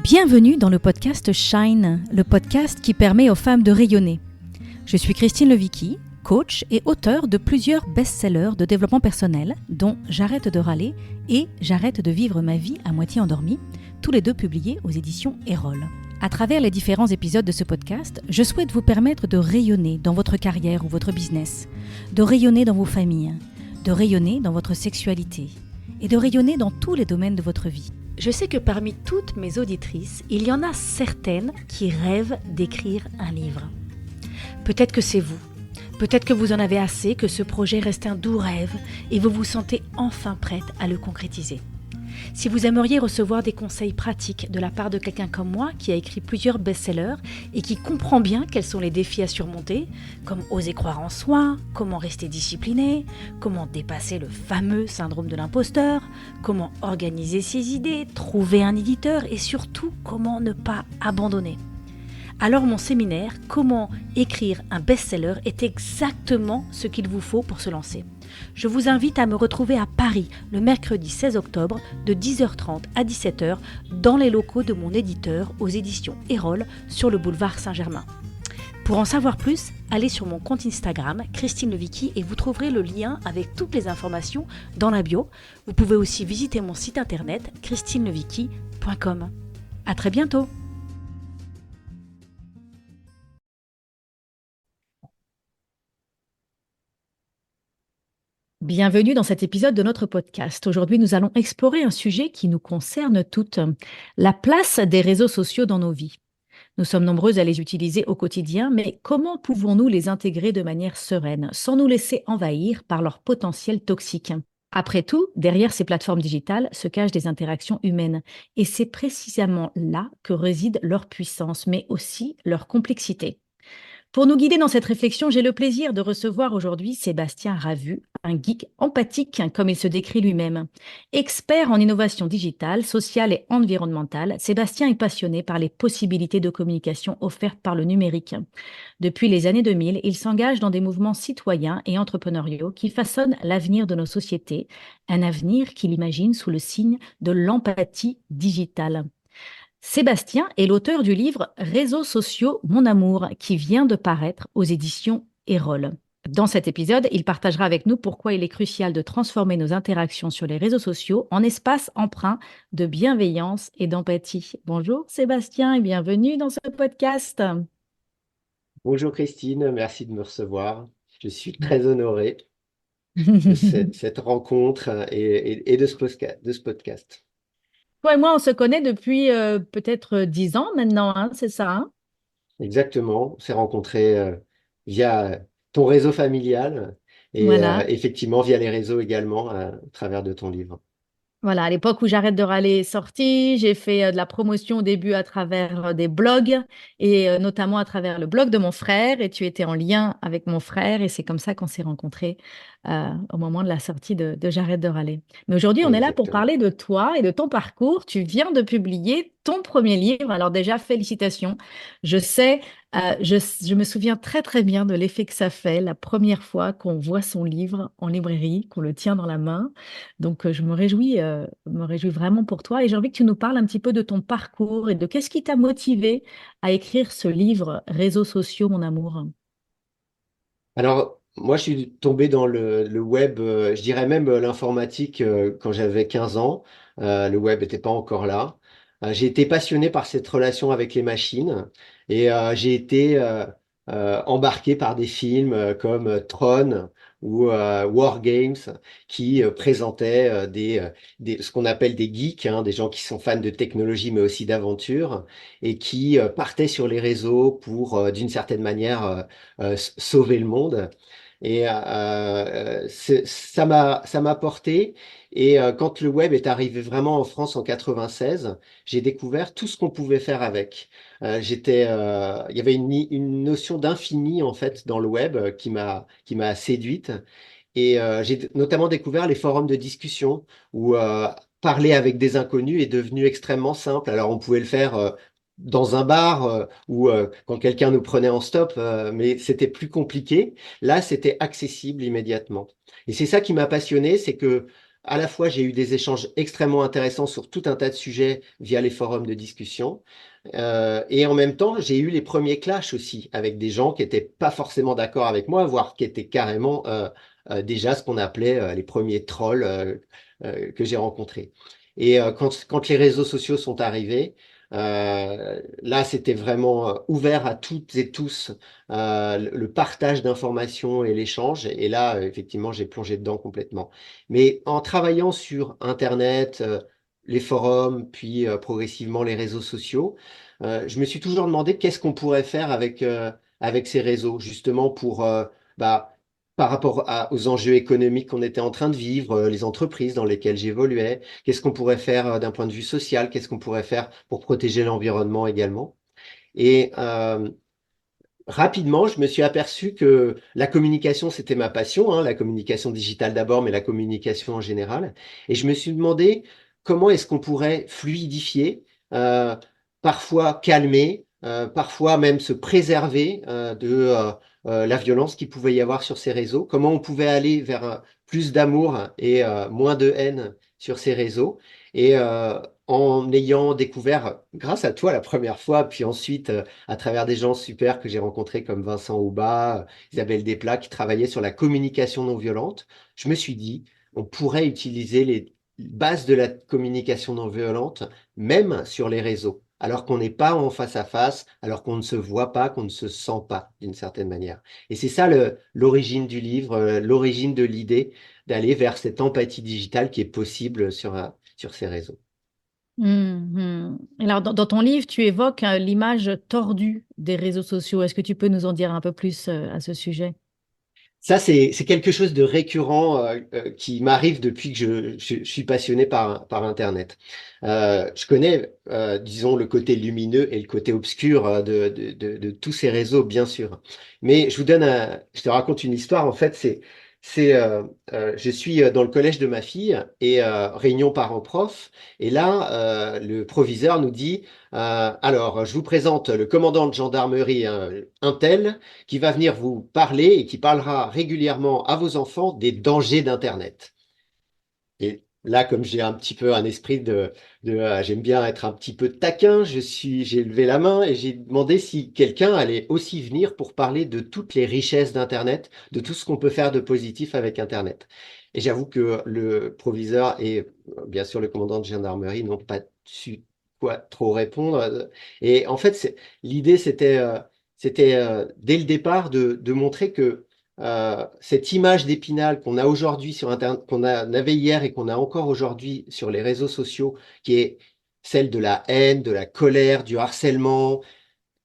Bienvenue dans le podcast Shine, le podcast qui permet aux femmes de rayonner. Je suis Christine Levicki, coach et auteure de plusieurs best-sellers de développement personnel, dont J'arrête de râler et J'arrête de vivre ma vie à moitié endormie, tous les deux publiés aux éditions Erol. À travers les différents épisodes de ce podcast, je souhaite vous permettre de rayonner dans votre carrière ou votre business, de rayonner dans vos familles, de rayonner dans votre sexualité et de rayonner dans tous les domaines de votre vie. Je sais que parmi toutes mes auditrices, il y en a certaines qui rêvent d'écrire un livre. Peut-être que c'est vous. Peut-être que vous en avez assez, que ce projet reste un doux rêve et vous vous sentez enfin prête à le concrétiser. Si vous aimeriez recevoir des conseils pratiques de la part de quelqu'un comme moi qui a écrit plusieurs best-sellers et qui comprend bien quels sont les défis à surmonter, comme oser croire en soi, comment rester discipliné, comment dépasser le fameux syndrome de l'imposteur, comment organiser ses idées, trouver un éditeur et surtout comment ne pas abandonner. Alors mon séminaire « Comment écrire un best-seller » est exactement ce qu'il vous faut pour se lancer. Je vous invite à me retrouver à Paris le mercredi 16 octobre de 10h30 à 17h dans les locaux de mon éditeur aux éditions Erol sur le boulevard Saint-Germain. Pour en savoir plus, allez sur mon compte Instagram Christine Levicki et vous trouverez le lien avec toutes les informations dans la bio. Vous pouvez aussi visiter mon site internet christinelevicki.com. À très bientôt. Bienvenue dans cet épisode de notre podcast. Aujourd'hui, nous allons explorer un sujet qui nous concerne toutes, la place des réseaux sociaux dans nos vies. Nous sommes nombreuses à les utiliser au quotidien, mais comment pouvons-nous les intégrer de manière sereine, sans nous laisser envahir par leur potentiel toxique ? Après tout, derrière ces plateformes digitales se cachent des interactions humaines, et c'est précisément là que réside leur puissance, mais aussi leur complexité. Pour nous guider dans cette réflexion, j'ai le plaisir de recevoir aujourd'hui Sébastien Ravu, un geek empathique comme il se décrit lui-même. Expert en innovation digitale, sociale et environnementale, Sébastien est passionné par les possibilités de communication offertes par le numérique. Depuis les années 2000, il s'engage dans des mouvements citoyens et entrepreneuriaux qui façonnent l'avenir de nos sociétés, un avenir qu'il imagine sous le signe de l'empathie digitale. Sébastien est l'auteur du livre Réseaux sociaux, mon amour, qui vient de paraître aux éditions Erol. Dans cet épisode, il partagera avec nous pourquoi il est crucial de transformer nos interactions sur les réseaux sociaux en espaces empreints de bienveillance et d'empathie. Bonjour Sébastien et bienvenue dans ce podcast. Bonjour Christine, merci de me recevoir. Je suis très honoré de cette rencontre et de ce podcast. Toi et moi, on se connaît depuis peut-être 10 ans maintenant, hein, c'est ça, hein? Exactement, on s'est rencontrés via ton réseau familial et Voilà. effectivement via les réseaux également à travers de ton livre. Voilà, à l'époque où J'arrête de râler est sorti, j'ai fait de la promotion au début à travers des blogs et notamment à travers le blog de mon frère et tu étais en lien avec mon frère et c'est comme ça qu'on s'est rencontrés au moment de la sortie de J'arrête de râler. Mais aujourd'hui, on est là pour Exactement. parler de toi et de ton parcours. Tu viens de publier ton premier livre. Alors déjà, félicitations. Je sais, je me souviens très très bien de l'effet que ça fait la première fois qu'on voit son livre en librairie, qu'on le tient dans la main. Donc, je me réjouis vraiment pour toi et j'ai envie que tu nous parles un petit peu de ton parcours et de qu'est-ce qui t'a motivé à écrire ce livre Réseaux sociaux, mon amour. Alors, moi, je suis tombé dans le web, je dirais même l'informatique quand j'avais 15 ans. Le web n'était pas encore là. J'ai été passionné par cette relation avec les machines et j'ai été embarqué par des films comme Tron ou War Games qui présentaient ce qu'on appelle des geeks, hein, des gens qui sont fans de technologie mais aussi d'aventure et qui partaient sur les réseaux pour, d'une certaine manière, sauver le monde. Et ça m'a porté. Et quand le web est arrivé vraiment en France en 96, j'ai découvert tout ce qu'on pouvait faire avec. Il y avait une notion d'infini en fait dans le web qui m'a séduite. Et j'ai notamment découvert les forums de discussion où parler avec des inconnus est devenu extrêmement simple. Alors on pouvait le faire dans un bar ou quand quelqu'un nous prenait en stop, mais c'était plus compliqué. Là, c'était accessible immédiatement. Et c'est ça qui m'a passionné, c'est que à la fois, j'ai eu des échanges extrêmement intéressants sur tout un tas de sujets via les forums de discussion. Et en même temps, j'ai eu les premiers clashs aussi avec des gens qui n'étaient pas forcément d'accord avec moi, voire qui étaient carrément déjà ce qu'on appelait les premiers trolls que j'ai rencontrés. Et quand les réseaux sociaux sont arrivés, là, c'était vraiment ouvert à toutes et tous le partage d'informations et l'échange. Et là, effectivement, j'ai plongé dedans complètement. Mais en travaillant sur Internet, les forums, puis progressivement les réseaux sociaux, je me suis toujours demandé qu'est-ce qu'on pourrait faire avec ces réseaux, justement pour, bah, par rapport aux enjeux économiques qu'on était en train de vivre, les entreprises dans lesquelles j'évoluais, qu'est-ce qu'on pourrait faire d'un point de vue social, qu'est-ce qu'on pourrait faire pour protéger l'environnement également. Et rapidement, je me suis aperçu que la communication, c'était ma passion, hein, la communication digitale d'abord, mais la communication en général. Et je me suis demandé comment est-ce qu'on pourrait fluidifier, parfois calmer, parfois même se préserver de la violence qu'il pouvait y avoir sur ces réseaux, comment on pouvait aller vers plus d'amour et moins de haine sur ces réseaux. Et en ayant découvert, grâce à toi la première fois, puis ensuite à travers des gens super que j'ai rencontrés comme Vincent Houba, Isabelle Desplat, qui travaillaient sur la communication non violente, je me suis dit, on pourrait utiliser les bases de la communication non violente, même sur les réseaux, alors qu'on n'est pas en face à face, alors qu'on ne se voit pas, qu'on ne se sent pas d'une certaine manière. Et c'est ça l'origine du livre, l'origine de l'idée d'aller vers cette empathie digitale qui est possible sur ces réseaux. Mhm. Alors, dans ton livre, tu évoques l'image tordue des réseaux sociaux. Est-ce que tu peux nous en dire un peu plus à ce sujet? Ça, c'est quelque chose de récurrent qui m'arrive depuis que je suis passionné par Internet. Je connais, disons, le côté lumineux et le côté obscur de tous ces réseaux, bien sûr. Mais je te raconte une histoire. En fait, je suis dans le collège de ma fille et réunion parents-prof. Et là, le proviseur nous dit, alors, je vous présente le commandant de gendarmerie, un tel qui va venir vous parler et qui parlera régulièrement à vos enfants des dangers d'Internet. Et là, comme j'ai un petit peu un esprit j'aime bien être un petit peu taquin, j'ai levé la main et j'ai demandé si quelqu'un allait aussi venir pour parler de toutes les richesses d'Internet, de tout ce qu'on peut faire de positif avec Internet. Et j'avoue que le proviseur et bien sûr le commandant de gendarmerie n'ont pas su quoi trop répondre. Et en fait, l'idée, c'était dès le départ de montrer que cette image d'Épinal qu'on a aujourd'hui sur Internet, avait hier et qu'on a encore aujourd'hui sur les réseaux sociaux, qui est celle de la haine, de la colère, du harcèlement,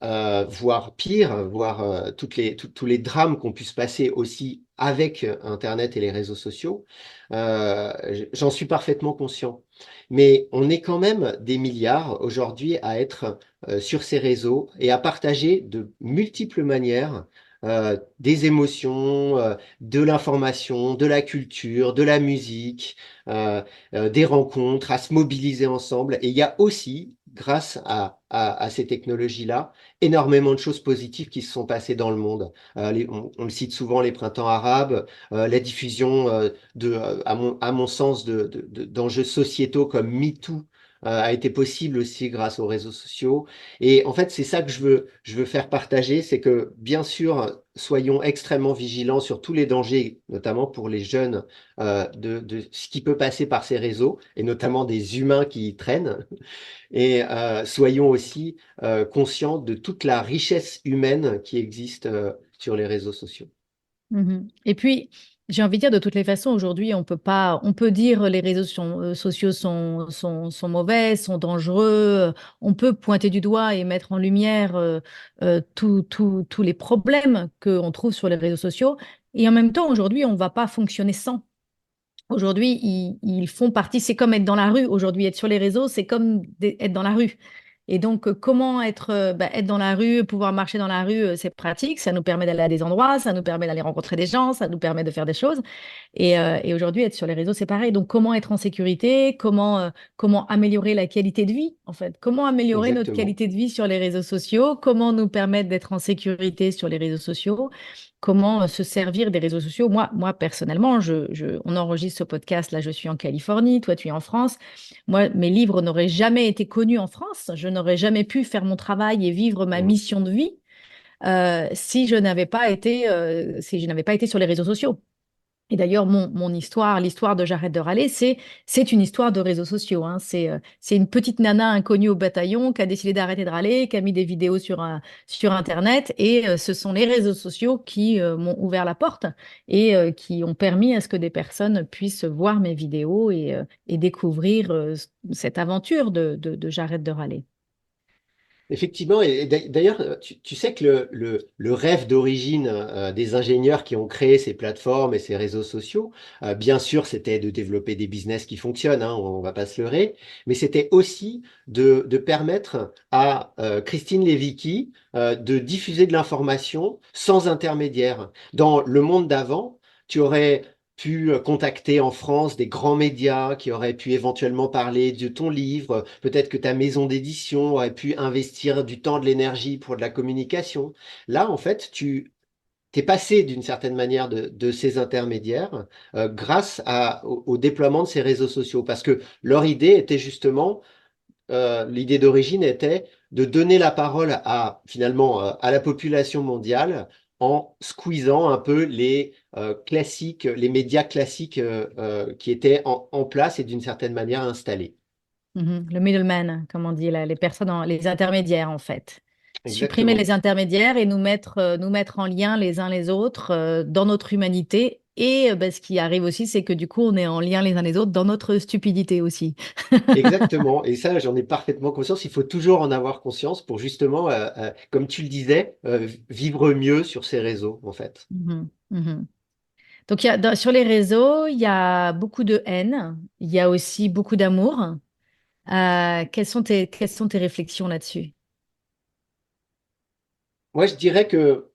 voire pire, voire tous les drames qu'on puisse passer aussi avec Internet et les réseaux sociaux, j'en suis parfaitement conscient. Mais on est quand même des milliards aujourd'hui à être sur ces réseaux et à partager de multiples manières des émotions, de l'information, de la culture, de la musique, des rencontres, à se mobiliser ensemble. Et il y a aussi, grâce à ces technologies-là, énormément de choses positives qui se sont passées dans le monde. On le cite souvent, les printemps arabes, la diffusion à mon sens, d'enjeux sociétaux comme MeToo a été possible aussi grâce aux réseaux sociaux. Et en fait, c'est ça que je veux faire partager, c'est que bien sûr, soyons extrêmement vigilants sur tous les dangers, notamment pour les jeunes, de ce qui peut passer par ces réseaux, et notamment des humains qui y traînent. Et soyons aussi conscients de toute la richesse humaine qui existe sur les réseaux sociaux. Mhm. Et puis, j'ai envie de dire, de toutes les façons, aujourd'hui, on peut pas, on peut dire les réseaux sociaux sont mauvais, sont dangereux. On peut pointer du doigt et mettre en lumière tous les problèmes qu'on trouve sur les réseaux sociaux. Et en même temps, aujourd'hui, on ne va pas fonctionner sans. Aujourd'hui, ils font partie, c'est comme être dans la rue. Aujourd'hui, être sur les réseaux, c'est comme être dans la rue. Et donc, comment être dans la rue, pouvoir marcher dans la rue, c'est pratique. Ça nous permet d'aller à des endroits, ça nous permet d'aller rencontrer des gens, ça nous permet de faire des choses. Et aujourd'hui, être sur les réseaux, c'est pareil. Donc, comment être en sécurité? Comment améliorer la qualité de vie, en fait? Comment améliorer notre Exactement. qualité de vie sur les réseaux sociaux? Comment nous permettre d'être en sécurité sur les réseaux sociaux? Comment se servir des réseaux sociaux? Moi personnellement, on enregistre ce podcast. Là, je suis en Californie. Toi, tu es en France. Moi, mes livres n'auraient jamais été connus en France. Je n'aurais jamais pu faire mon travail et vivre ma Mm. mission de vie si je n'avais pas été sur les réseaux sociaux. Et d'ailleurs, mon histoire, l'histoire de J'arrête de râler, c'est une histoire de réseaux sociaux, hein. C'est une petite nana inconnue au bataillon qui a décidé d'arrêter de râler, qui a mis des vidéos sur Internet. Et ce sont les réseaux sociaux qui m'ont ouvert la porte et qui ont permis à ce que des personnes puissent voir mes vidéos et découvrir cette aventure de J'arrête de râler. Effectivement, et d'ailleurs, tu sais que le rêve d'origine des ingénieurs qui ont créé ces plateformes et ces réseaux sociaux, bien sûr, c'était de développer des business qui fonctionnent, hein, on va pas se leurrer, mais c'était aussi de permettre à Christine Lévicki de diffuser de l'information sans intermédiaire. Dans le monde d'avant, tu aurais pu contacter en France des grands médias qui auraient pu éventuellement parler de ton livre. Peut-être que ta maison d'édition aurait pu investir du temps, de l'énergie pour de la communication. Là, en fait, tu t'es passé d'une certaine manière de ces intermédiaires grâce au déploiement de ces réseaux sociaux. Parce que leur idée était justement l'idée d'origine était de donner la parole à finalement à la population mondiale en squeezant un peu les classiques, les médias classiques qui étaient en place et d'une certaine manière installés. Mhm. Le middleman, comme on dit, là, les personnes, les intermédiaires, en fait. Supprimer Exactement. les intermédiaires et nous mettre en lien les uns les autres dans notre humanité. Et ben, ce qui arrive aussi, c'est que du coup, on est en lien les uns les autres dans notre stupidité aussi. Exactement. Et ça, j'en ai parfaitement conscience. Il faut toujours en avoir conscience pour justement, comme tu le disais, vivre mieux sur ces réseaux, en fait. Mhm. Mhm. Donc, sur les réseaux, il y a beaucoup de haine, il y a aussi beaucoup d'amour. Quelles sont tes réflexions là-dessus? Moi, je dirais que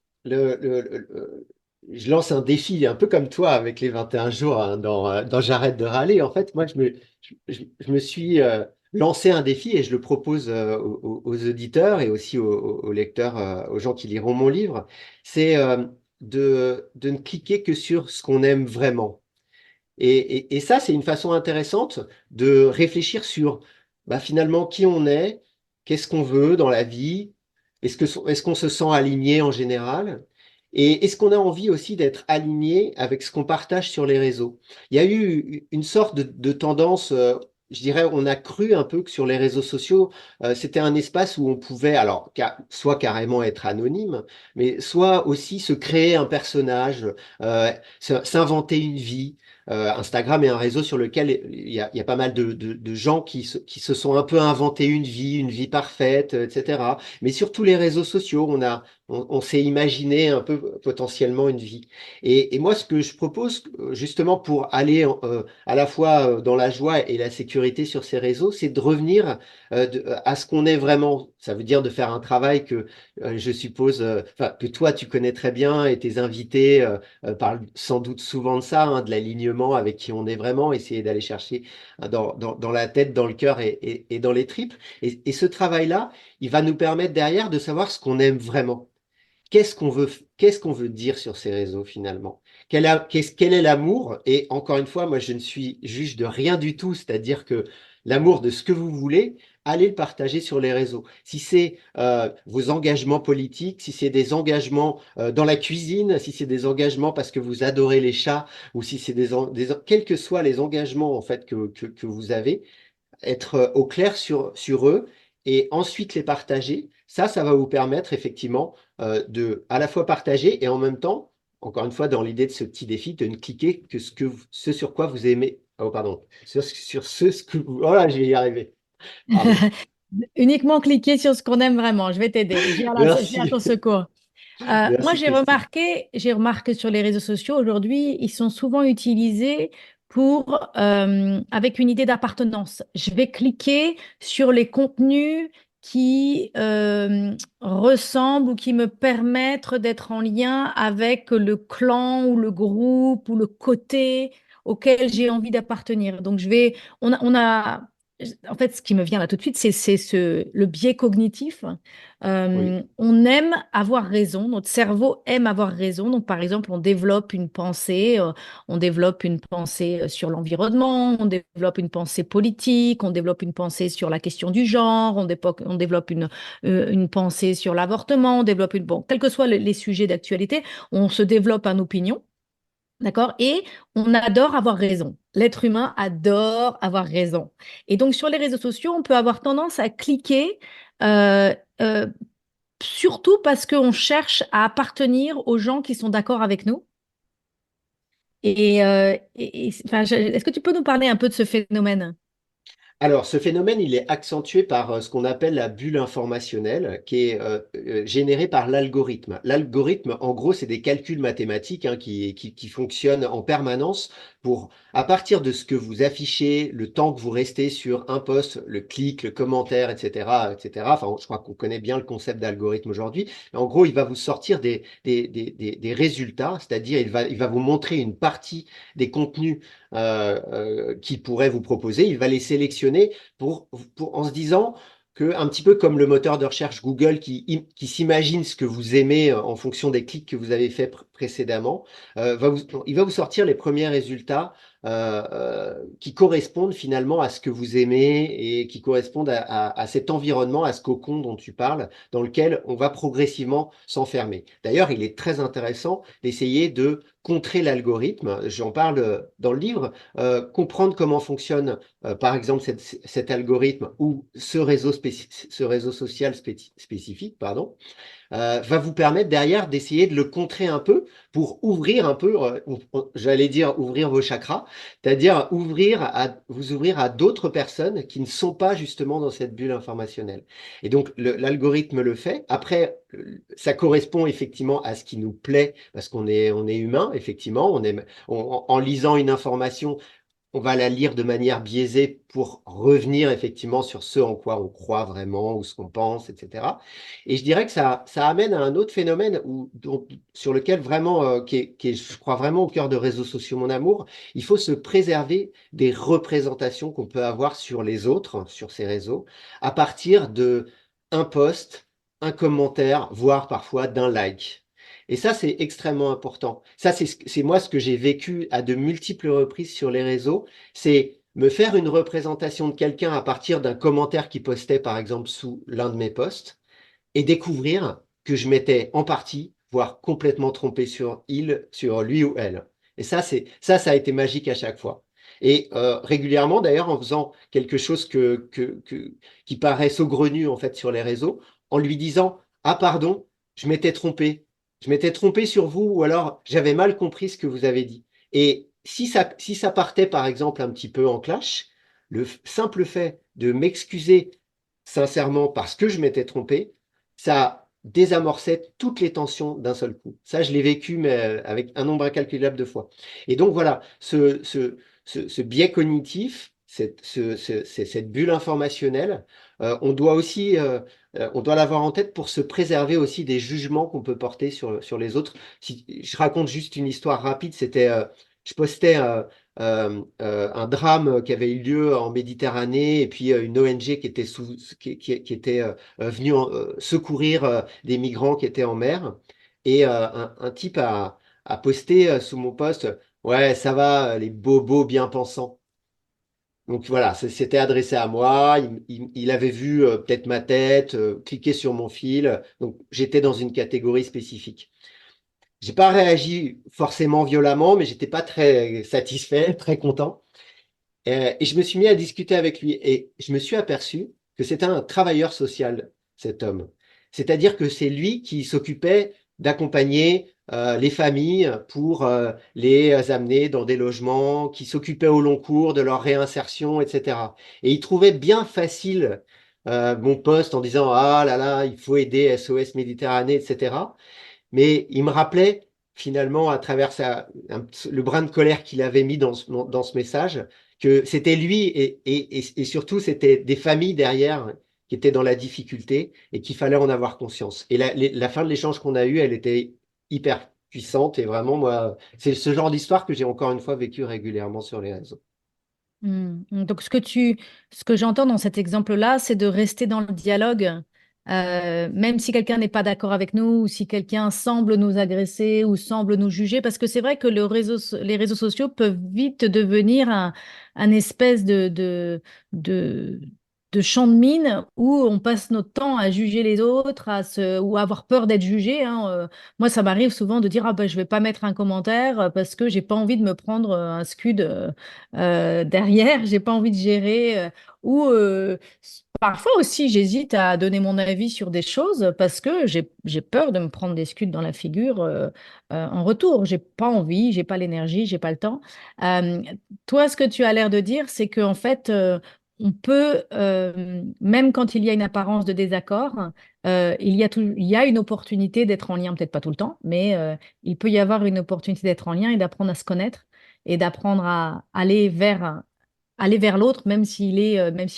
je lance un défi, un peu comme toi avec les 21 jours hein, dans J'arrête de râler. En fait, moi, je me suis lancé un défi et je le propose aux auditeurs et aussi aux lecteurs, aux gens qui liront mon livre. C'est de ne cliquer que sur ce qu'on aime vraiment. Et ça, c'est une façon intéressante de réfléchir sur bah, finalement qui on est, qu'est-ce qu'on veut dans la vie, est-ce qu'on se sent aligné en général, et est-ce qu'on a envie aussi d'être aligné avec ce qu'on partage sur les réseaux. Il y a eu une sorte de tendance, je dirais, on a cru un peu que sur les réseaux sociaux, c'était un espace où on pouvait, alors, soit carrément être anonyme, mais soit aussi se créer un personnage, s'inventer une vie. Instagram est un réseau sur lequel il y a pas mal de gens qui se sont un peu inventés une vie parfaite, etc. Mais sur tous les réseaux sociaux, on s'est imaginé un peu potentiellement une vie. Et moi, ce que je propose, justement, pour aller à la fois dans la joie et la sécurité sur ces réseaux, c'est de revenir à ce qu'on est vraiment. Ça veut dire de faire un travail que je suppose, enfin, que toi, tu connais très bien et tes invités parle sans doute souvent de ça, hein, de l'alignement avec qui on est vraiment, essayer d'aller chercher hein, dans la tête, dans le cœur et dans les tripes. Et ce travail-là, il va nous permettre derrière de savoir ce qu'on aime vraiment. Qu'est-ce qu'on veut dire sur ces réseaux finalement? Quel est l'amour? Et encore une fois, moi, je ne suis juge de rien du tout, c'est-à-dire que l'amour de ce que vous voulez, allez le partager sur les réseaux. Si c'est vos engagements politiques, si c'est des engagements dans la cuisine, si c'est des engagements parce que vous adorez les chats, ou si c'est quels que soient les engagements en fait que vous avez, être au clair sur eux et ensuite les partager. Ça va vous permettre effectivement de à la fois partager et en même temps, encore une fois, dans l'idée de ce petit défi, de ne cliquer que ce sur quoi vous aimez. Oh, pardon. Sur ce que vous. Voilà, je vais y arriver. Pardon. Uniquement cliquer sur ce qu'on aime vraiment. Je vais t'aider. Je viens à Merci. ton secours. Moi, Merci, Christine. j'ai remarqué sur les réseaux sociaux aujourd'hui, ils sont souvent utilisés avec une idée d'appartenance. Je vais cliquer sur les contenus qui ressemblent ou qui me permettent d'être en lien avec le clan ou le groupe ou le côté auquel j'ai envie d'appartenir. Donc, en fait, ce qui me vient là tout de suite, c'est le biais cognitif. Oui, On aime avoir raison, notre cerveau aime avoir raison. Donc, par exemple, on développe une pensée sur l'environnement, on développe une pensée politique, on développe une pensée sur la question du genre, on développe une pensée sur l'avortement, on développe bon, quels que soient les sujets d'actualité, on se développe une opinion. D'accord? Et on adore avoir raison. L'être humain adore avoir raison. Et donc, sur les réseaux sociaux, on peut avoir tendance à cliquer, euh, euh, surtout parce qu'on cherche à appartenir aux gens qui sont d'accord avec nous. Enfin, est-ce que tu peux nous parler un peu de ce phénomène? alors, ce phénomène, il est accentué par ce qu'on appelle la bulle informationnelle, qui est générée par l'algorithme. L'algorithme, en gros, c'est des calculs mathématiques hein, qui fonctionnent en permanence pour, à partir de ce que vous affichez, le temps que vous restez sur un post, le clic, le commentaire, etc., etc. Enfin, je crois qu'on connaît bien le concept d'algorithme aujourd'hui. En gros, il va vous sortir des résultats, c'est-à-dire il va vous montrer une partie des contenus qui pourrait vous proposer. Il va les sélectionner en se disant que, un petit peu comme le moteur de recherche Google qui s'imagine ce que vous aimez en fonction des clics que vous avez fait précédemment, il va vous sortir les premiers résultats qui correspondent finalement à ce que vous aimez et qui correspondent à cet environnement, à ce cocon dont tu parles, dans lequel on va progressivement s'enfermer. D'ailleurs, il est très intéressant d'essayer de contrer l'algorithme. J'en parle dans le livre. Comprendre comment fonctionne, par exemple, cet algorithme ou ce réseau social spécifique, pardon, va vous permettre derrière d'essayer de le contrer un peu pour ouvrir un peu, j'allais dire ouvrir vos chakras, c'est-à-dire vous ouvrir à d'autres personnes qui ne sont pas justement dans cette bulle informationnelle. Et donc l'algorithme le fait. Après, ça correspond effectivement à ce qui nous plaît parce on est humain, effectivement. En lisant une information, on va la lire de manière biaisée pour revenir effectivement sur ce en quoi on croit vraiment ou ce qu'on pense, etc. Et je dirais que ça amène à un autre phénomène sur lequel vraiment, qui est, je crois vraiment au cœur de réseaux sociaux, mon amour, il faut se préserver des représentations qu'on peut avoir sur les autres, sur ces réseaux, à partir de un post, un commentaire, voire parfois d'un like. Et ça, c'est extrêmement important. Ça, c'est moi ce que j'ai vécu à de multiples reprises sur les réseaux, c'est me faire une représentation de quelqu'un à partir d'un commentaire qui postait, par exemple, sous l'un de mes posts, et découvrir que je m'étais en partie, voire complètement trompé sur lui ou elle. Et ça a été magique à chaque fois. Et régulièrement, d'ailleurs, en faisant quelque chose qui paraît saugrenu en fait sur les réseaux, en lui disant, ah pardon, je m'étais trompé. Je m'étais trompé sur vous ou alors j'avais mal compris ce que vous avez dit. Et si ça partait par exemple un petit peu en clash, le simple fait de m'excuser sincèrement parce que je m'étais trompé, ça désamorçait toutes les tensions d'un seul coup. Ça, je l'ai vécu, mais avec un nombre incalculable de fois. Et donc voilà, ce biais cognitif, cette bulle informationnelle, on doit l'avoir en tête pour se préserver aussi des jugements qu'on peut porter sur les autres. Si, je raconte juste une histoire rapide, je postais un drame qui avait eu lieu en Méditerranée et puis une ONG qui était venue secourir des migrants qui étaient en mer. Et un type a posté sous mon post, ouais, ça va, les bobos bien pensants. Donc voilà, c'était adressé à moi. Il avait vu peut-être ma tête, cliqué sur mon fil. Donc j'étais dans une catégorie spécifique. J'ai pas réagi forcément violemment, mais j'étais pas très satisfait, très content. Et je me suis mis à discuter avec lui et je me suis aperçu que c'était un travailleur social, cet homme. C'est-à-dire que c'est lui qui s'occupait d'accompagner les familles pour les amener dans des logements, qui s'occupait au long cours de leur réinsertion, etc. Et il trouvait bien facile mon poste en disant, ah là là, il faut aider SOS Méditerranée, etc. Mais il me rappelait finalement à travers le brin de colère qu'il avait mis dans ce message que c'était lui et surtout c'était des familles derrière qui était dans la difficulté et qu'il fallait en avoir conscience. Et la fin de l'échange qu'on a eu, elle était hyper puissante et vraiment, moi, c'est ce genre d'histoire que j'ai encore une fois vécu régulièrement sur les réseaux. Donc, ce que j'entends dans cet exemple-là, c'est de rester dans le dialogue, même si quelqu'un n'est pas d'accord avec nous, ou si quelqu'un semble nous agresser ou semble nous juger, parce que c'est vrai que les réseaux sociaux peuvent vite devenir un espèce de, de champ de mine où on passe notre temps à juger les autres, ou à avoir peur d'être jugé, hein. Moi, ça m'arrive souvent de dire, ah ben, je vais pas mettre un commentaire parce que j'ai pas envie de me prendre un scud. Derrière, j'ai pas envie de gérer ou parfois aussi j'hésite à donner mon avis sur des choses parce que j'ai peur de me prendre des scuds dans la figure en retour. J'ai pas envie, j'ai pas l'énergie, j'ai pas le temps. Euh, Toi, ce que tu as l'air de dire, c'est qu'en fait, on peut même quand il y a une apparence de désaccord, il y a une opportunité d'être en lien, peut-être pas tout le temps, mais il peut y avoir une opportunité d'être en lien et d'apprendre à se connaître et d'apprendre à aller vers l'autre, même si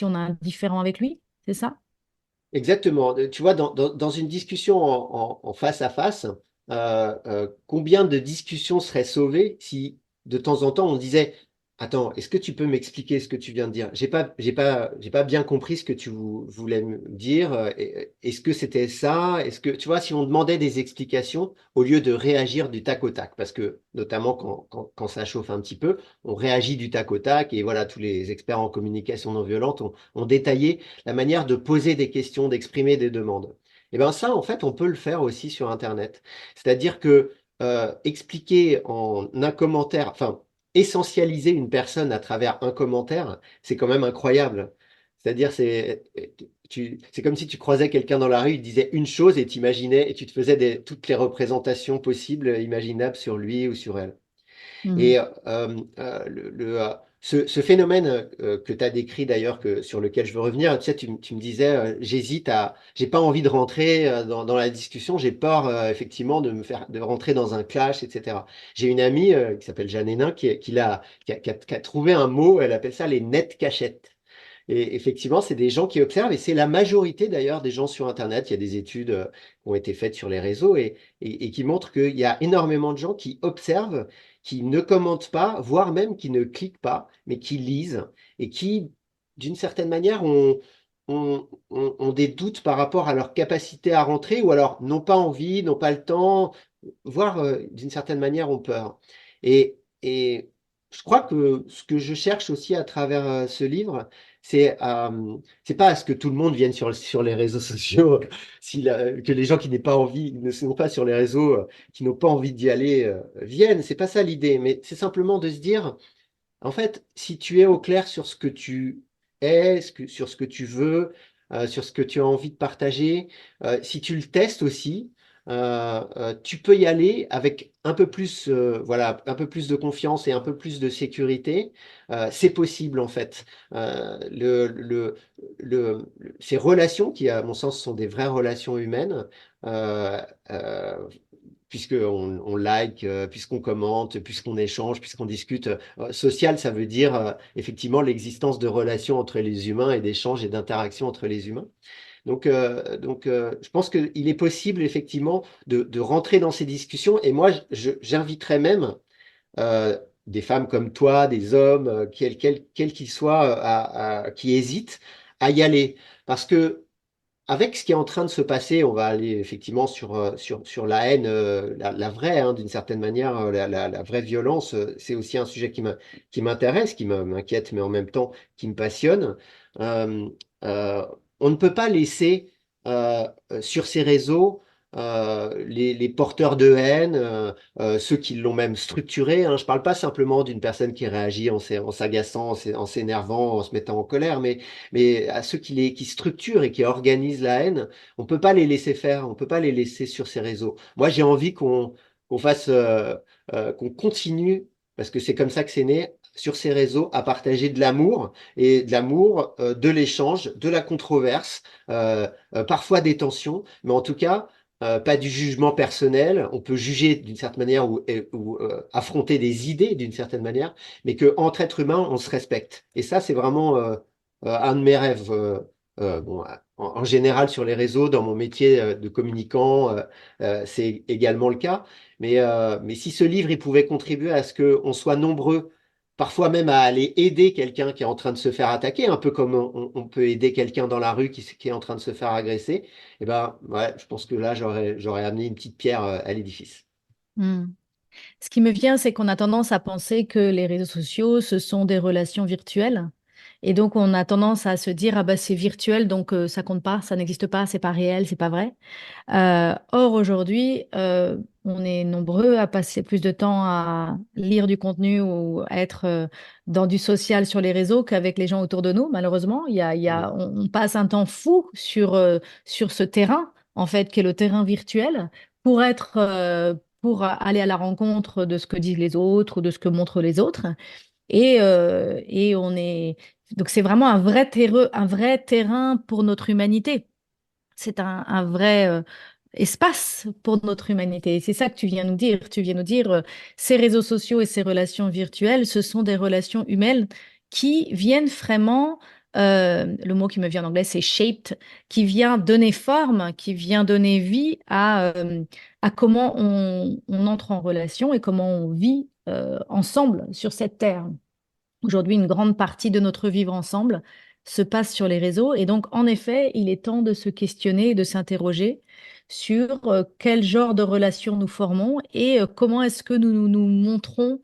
on a un différent avec lui, c'est ça? Exactement. Tu vois, dans une discussion en face à face, combien de discussions seraient sauvées si de temps en temps on disait, Attends, est-ce que tu peux m'expliquer ce que tu viens de dire? J'ai pas bien compris ce que tu voulais me dire. Est-ce que c'était ça? Est-ce que, tu vois, si on demandait des explications au lieu de réagir du tac au tac, parce que notamment quand ça chauffe un petit peu, on réagit du tac au tac et voilà, tous les experts en communication non violente ont détaillé la manière de poser des questions, d'exprimer des demandes. Et bien ça, en fait, on peut le faire aussi sur Internet. C'est-à-dire que expliquer en un commentaire, enfin, essentialiser une personne à travers un commentaire, c'est quand même incroyable. C'est-à-dire, c'est comme si tu croisais quelqu'un dans la rue, il disait une chose et t'imaginais, et tu te faisais toutes les représentations possibles, imaginables sur lui ou sur elle. Et Mhm. ce phénomène que tu as décrit d'ailleurs, sur lequel je veux revenir, tu sais, tu me disais, j'ai pas envie de rentrer dans la discussion, j'ai peur effectivement de rentrer dans un clash, etc. J'ai une amie qui s'appelle Jeanne Hénin qui a trouvé un mot, elle appelle ça les net cachettes. Et effectivement, c'est des gens qui observent, et c'est la majorité d'ailleurs des gens sur Internet. Il y a des études qui ont été faites sur les réseaux et qui montrent qu'il y a énormément de gens qui observent, qui ne commentent pas, voire même qui ne cliquent pas, mais qui lisent et qui, d'une certaine manière, ont des doutes par rapport à leur capacité à rentrer, ou alors n'ont pas envie, n'ont pas le temps, voire d'une certaine manière ont peur. Et je crois que ce que je cherche aussi à travers ce livre, c'est pas à ce que tout le monde vienne sur les réseaux sociaux, que les gens qui n'aient pas envie, ne sont pas sur les réseaux, qui n'ont pas envie d'y aller, viennent. C'est pas ça l'idée, mais c'est simplement de se dire, en fait, si tu es au clair sur ce que tu es, sur ce que tu veux, sur ce que tu as envie de partager, si tu le testes aussi, tu peux y aller avec un peu plus, voilà, un peu plus de confiance et un peu plus de sécurité. C'est possible en fait. Ces relations qui, à mon sens, sont des vraies relations humaines. euh, euh, Puisqu'on like, puisqu'on commente, puisqu'on échange, puisqu'on discute. Social, ça veut dire effectivement l'existence de relations entre les humains et d'échanges et d'interactions entre les humains. Donc, je pense qu'il est possible effectivement de rentrer dans ces discussions. Et moi, j'inviterais même des femmes comme toi, des hommes, quels qu'ils soient, qui hésitent à y aller. Parce que avec ce qui est en train de se passer, on va aller effectivement sur la haine, la vraie, hein, d'une certaine manière, la vraie violence. C'est aussi un sujet qui m'intéresse, m'inquiète, mais en même temps qui me passionne. Euh, euh, on ne peut pas laisser sur ces réseaux les porteurs de haine, ceux qui l'ont même structuré, hein. Je ne parle pas simplement d'une personne qui réagit en s'agaçant, en s'énervant, en se mettant en colère, mais à ceux qui structurent et qui organisent la haine, on peut pas les laisser faire, on peut pas les laisser sur ces réseaux. Moi, j'ai envie qu'on fasse, qu'on continue, parce que c'est comme ça que c'est né, sur ces réseaux, à partager de l'amour, et de l'amour, de l'échange, de la controverse, parfois des tensions, mais en tout cas, pas du jugement personnel. On peut juger d'une certaine manière ou affronter des idées d'une certaine manière, mais que êtres humains, on se respecte. Et ça, c'est vraiment un de mes rêves. Bon, en général sur les réseaux, dans mon métier de communicant, c'est également le cas. Mais si ce livre il pouvait contribuer à ce qu'on soit nombreux, parfois même à aller aider quelqu'un qui est en train de se faire attaquer, un peu comme on peut aider quelqu'un dans la rue qui est en train de se faire agresser, eh ben, ouais, je pense que là, j'aurais amené une petite pierre à l'édifice. Hmm. Ce qui me vient, c'est qu'on a tendance à penser que les réseaux sociaux, ce sont des relations virtuelles. Et donc, on a tendance à se dire, ah bah, c'est virtuel, donc ça compte pas, ça n'existe pas, c'est pas réel, c'est pas vrai. Or, aujourd'hui, on est nombreux à passer plus de temps à lire du contenu ou à être dans du social sur les réseaux qu'avec les gens autour de nous, malheureusement. Mm. On passe un temps fou sur ce terrain, en fait, qui est le terrain virtuel, pour pour aller à la rencontre de ce que disent les autres ou de ce que montrent les autres. Et on est... Donc, c'est vraiment un vrai terrain pour notre humanité. C'est un vrai espace pour notre humanité. Et c'est ça que tu viens nous dire. Tu viens nous dire, ces réseaux sociaux et ces relations virtuelles, ce sont des relations humaines qui viennent vraiment, le mot qui me vient en anglais, c'est shaped, qui vient donner forme, qui vient donner vie à comment on entre en relation et comment on vit ensemble sur cette terre. Aujourd'hui, une grande partie de notre vivre ensemble se passe sur les réseaux. Et donc, en effet, il est temps de se questionner et de s'interroger sur quel genre de relation nous formons et comment est-ce que nous montrons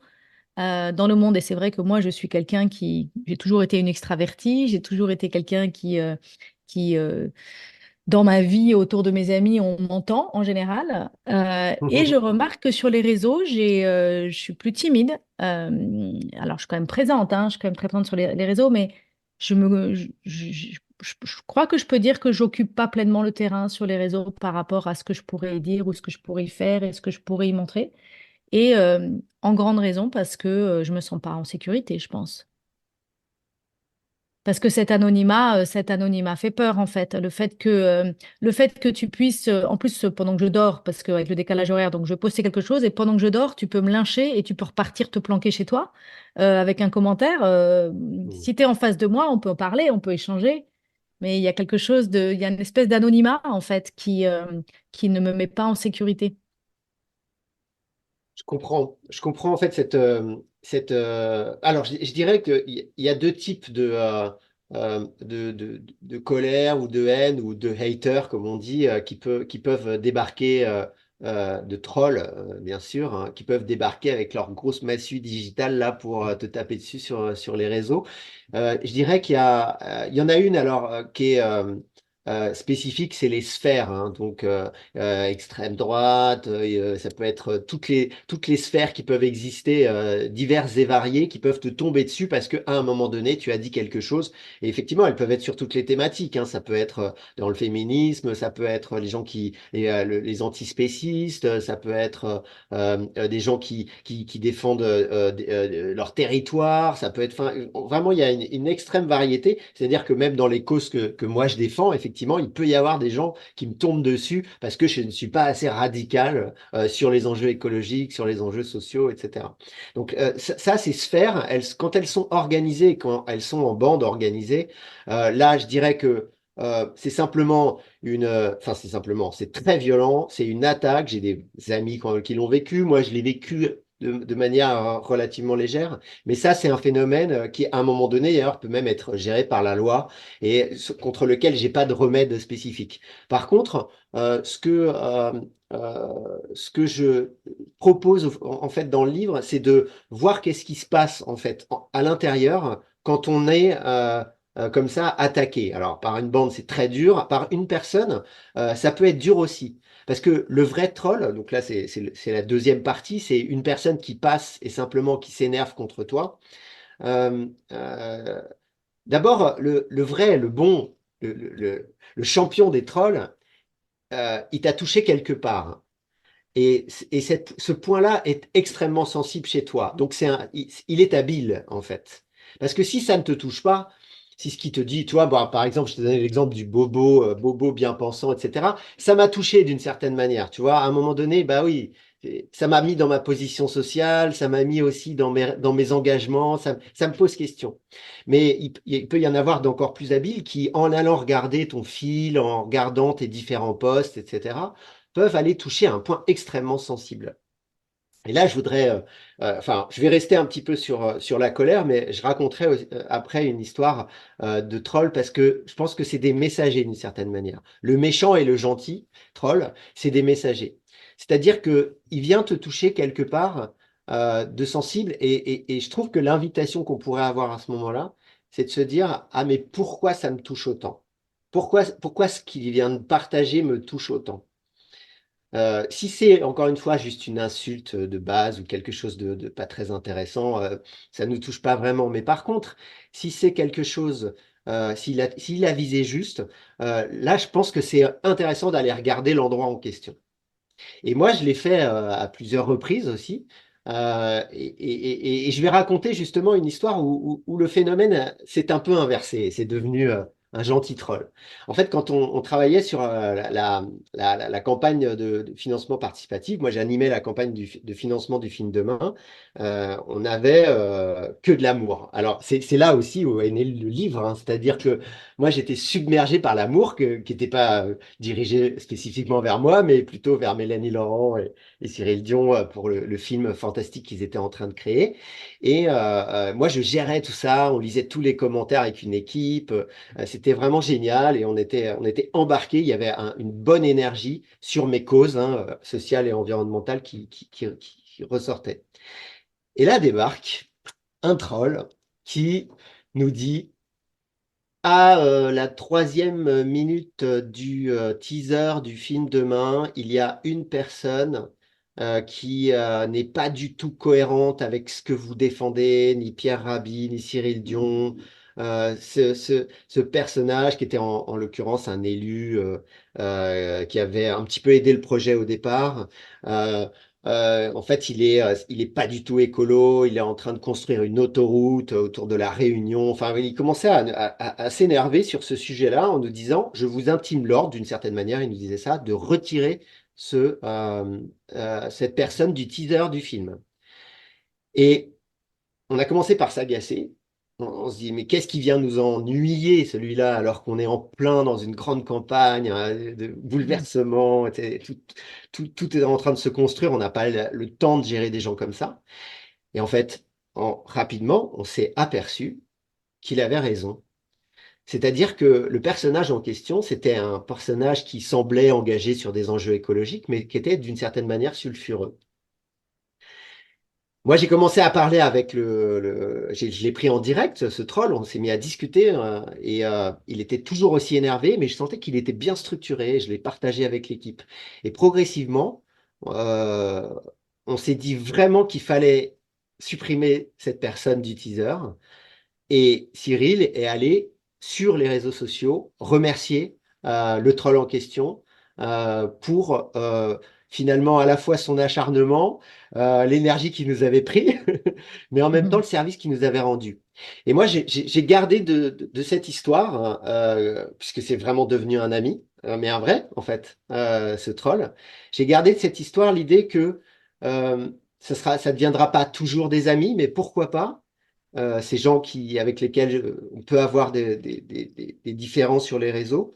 dans le monde. Et c'est vrai que moi, je suis quelqu'un j'ai toujours été une extravertie, j'ai toujours été quelqu'un qui dans ma vie, autour de mes amis, on m'entend en général. Et je remarque que sur les réseaux, je suis plus timide. Alors, je suis quand même présente, hein, je suis quand même très présente sur les réseaux, mais je me, je crois que je peux dire que j'occupe pas pleinement le terrain sur les réseaux par rapport à ce que je pourrais y dire ou ce que je pourrais y faire et ce que je pourrais y montrer. Et en grande raison parce que je me sens pas en sécurité, je pense. Parce que cet anonymat fait peur en fait. Le fait que tu puisses, en plus pendant que je dors, parce qu'avec le décalage horaire, donc je vais poster quelque chose et pendant que je dors, tu peux me lyncher et tu peux repartir te planquer chez toi avec un commentaire. Mm. Si tu es en face de moi, on peut en parler, on peut échanger, mais il y a il y a une espèce d'anonymat en fait qui ne me met pas en sécurité. Je comprends en fait Alors, je dirais qu'il y a deux types de colère ou de haine ou de haters, comme on dit, qui peuvent débarquer, de trolls, bien sûr, hein, qui peuvent débarquer avec leur grosse massue digitale là pour te taper dessus sur les réseaux. Je dirais il y en a une alors qui est spécifique, c'est les sphères, hein. Donc, extrême droite, ça peut être toutes les sphères qui peuvent exister, diverses et variées, qui peuvent te tomber dessus parce qu'à un moment donné, tu as dit quelque chose. Et effectivement, elles peuvent être sur toutes les thématiques, hein. Ça peut être dans le féminisme, ça peut être les gens les antispécistes, ça peut être des gens qui défendent leur territoire, ça peut être, enfin, vraiment, il y a une extrême variété. C'est-à-dire que même dans les causes que moi je défends, effectivement, il peut y avoir des gens qui me tombent dessus parce que je ne suis pas assez radical sur les enjeux écologiques, sur les enjeux sociaux, etc. Donc ces sphères, quand elles sont organisées, quand elles sont en bande organisée, là, je dirais que c'est simplement enfin c'est simplement, c'est très violent, c'est une attaque. J'ai des amis qui l'ont vécu, moi je l'ai vécu de manière relativement légère, mais ça c'est un phénomène qui à un moment donné d'ailleurs peut même être géré par la loi et contre lequel j'ai pas de remède spécifique. Par contre, ce que je propose en fait dans le livre, c'est de voir qu'est-ce qui se passe en fait à l'intérieur quand on est comme ça attaqué. Alors par une bande, c'est très dur. Par une personne, ça peut être dur aussi. Parce que le vrai troll, donc là c'est la deuxième partie, c'est une personne qui passe et simplement qui s'énerve contre toi. Euh, euh, D'abord, le vrai, le bon, le champion des trolls, il t'a touché quelque part. Et ce point-là est extrêmement sensible chez toi. Donc il est habile, en fait. Parce que si ça ne te touche pas, si ce qui te dit, toi, bah, par exemple, je te donnais l'exemple du bobo, bobo bien pensant, etc. Ça m'a touché d'une certaine manière. Tu vois, à un moment donné, bah oui, ça m'a mis dans ma position sociale, ça m'a mis aussi dans mes engagements, ça me pose question. Mais il peut y en avoir d'encore plus habiles qui, en allant regarder ton fil, en regardant tes différents posts, etc., peuvent aller toucher à un point extrêmement sensible. Et là, enfin, je vais rester un petit peu sur la colère, mais je raconterai après une histoire de troll parce que je pense que c'est des messagers d'une certaine manière. Le méchant et le gentil troll, c'est des messagers. C'est-à-dire que il vient te toucher quelque part de sensible et je trouve que l'invitation qu'on pourrait avoir à ce moment-là, c'est de se dire, ah mais pourquoi ça me touche autant? Pourquoi ce qu'il vient de partager me touche autant? Si c'est encore une fois juste une insulte de base ou quelque chose de pas très intéressant, ça ne nous touche pas vraiment. Mais par contre, si c'est quelque chose, s'il a visé juste, là, je pense que c'est intéressant d'aller regarder l'endroit en question. Et moi, je l'ai fait à plusieurs reprises aussi. Et je vais raconter justement une histoire où le phénomène s'est un peu inversé. C'est devenu un gentil troll. En fait, quand on travaillait sur la campagne de financement participatif, moi j'animais la campagne de financement du film Demain, on avait que de l'amour. Alors c'est là aussi où est né le livre, hein. C'est-à-dire que moi j'étais submergé par l'amour qui n'était pas dirigé spécifiquement vers moi, mais plutôt vers Mélanie Laurent et Cyril Dion pour le film fantastique qu'ils étaient en train de créer. Et moi, je gérais tout ça, on lisait tous les commentaires avec une équipe, c'était vraiment génial et on était embarqués, il y avait une bonne énergie sur mes causes hein, sociales et environnementales qui ressortaient. Et là débarque un troll qui nous dit à la troisième minute du teaser du film Demain, il y a une personne qui n'est pas du tout cohérente avec ce que vous défendez, ni Pierre Rabhi, ni Cyril Dion. Ce personnage qui était en l'occurrence un élu qui avait un petit peu aidé le projet au départ. euh, En fait, il est pas du tout écolo. Il est en train de construire une autoroute autour de la Réunion. Enfin, il commençait à s'énerver sur ce sujet-là en nous disant, je vous intime l'ordre, d'une certaine manière, il nous disait ça, de retirer cette personne du teaser du film. Et on a commencé par s'agacer. On se dit, mais qu'est-ce qui vient nous ennuyer, celui-là, alors qu'on est en plein dans une grande campagne hein, de bouleversement, tout est en train de se construire, on n'a pas le temps de gérer des gens comme ça. Et en fait, rapidement, on s'est aperçu qu'il avait raison. C'est-à-dire que le personnage en question, c'était un personnage qui semblait engagé sur des enjeux écologiques, mais qui était d'une certaine manière sulfureux. Moi, j'ai commencé à parler avec je l'ai pris en direct, ce troll, on s'est mis à discuter et il était toujours aussi énervé, mais je sentais qu'il était bien structuré, je l'ai partagé avec l'équipe. Et progressivement, euh, on s'est dit vraiment qu'il fallait supprimer cette personne du teaser. Et Cyril est allé sur les réseaux sociaux remercier le troll en question pour finalement à la fois son acharnement, l'énergie qu'il nous avait pris, mais en même temps le service qu'il nous avait rendu. Et moi, j'ai gardé de cette histoire, puisque c'est vraiment devenu un ami, mais un vrai, en fait, ce troll. J'ai gardé de cette histoire l'idée que ça deviendra pas toujours des amis, mais pourquoi pas ces gens avec lesquels on peut avoir des différences sur les réseaux,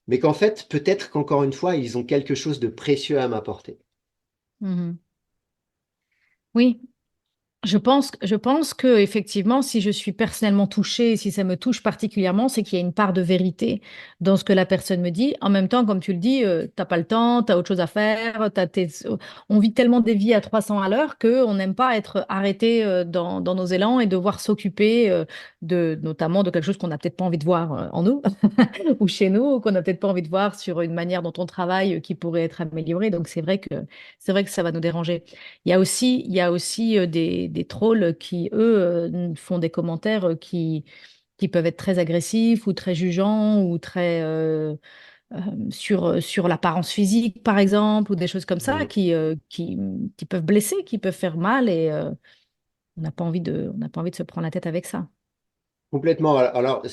mais qu'en fait, peut-être qu'encore une fois, ils ont quelque chose de précieux à m'apporter. Mhm. Oui, je pense que effectivement, si je suis personnellement touchée, si ça me touche particulièrement, c'est qu'il y a une part de vérité dans ce que la personne me dit. En même temps, comme tu le dis, t'as pas le temps, t'as autre chose à faire, on vit tellement des vies à 300 à l'heure qu'on n'aime pas être arrêté dans nos élans et devoir s'occuper notamment de quelque chose qu'on n'a peut-être pas envie de voir en nous ou chez nous, ou qu'on n'a peut-être pas envie de voir sur une manière dont on travaille qui pourrait être améliorée. Donc c'est vrai que ça va nous déranger. Il y a aussi des trolls qui, eux, font des commentaires qui peuvent être très agressifs ou très jugeants ou très sur l'apparence physique, par exemple, ou des choses comme ça Mm. qui peuvent blesser, qui peuvent faire mal et on n'a pas envie de se prendre la tête avec ça. Complètement. Alors,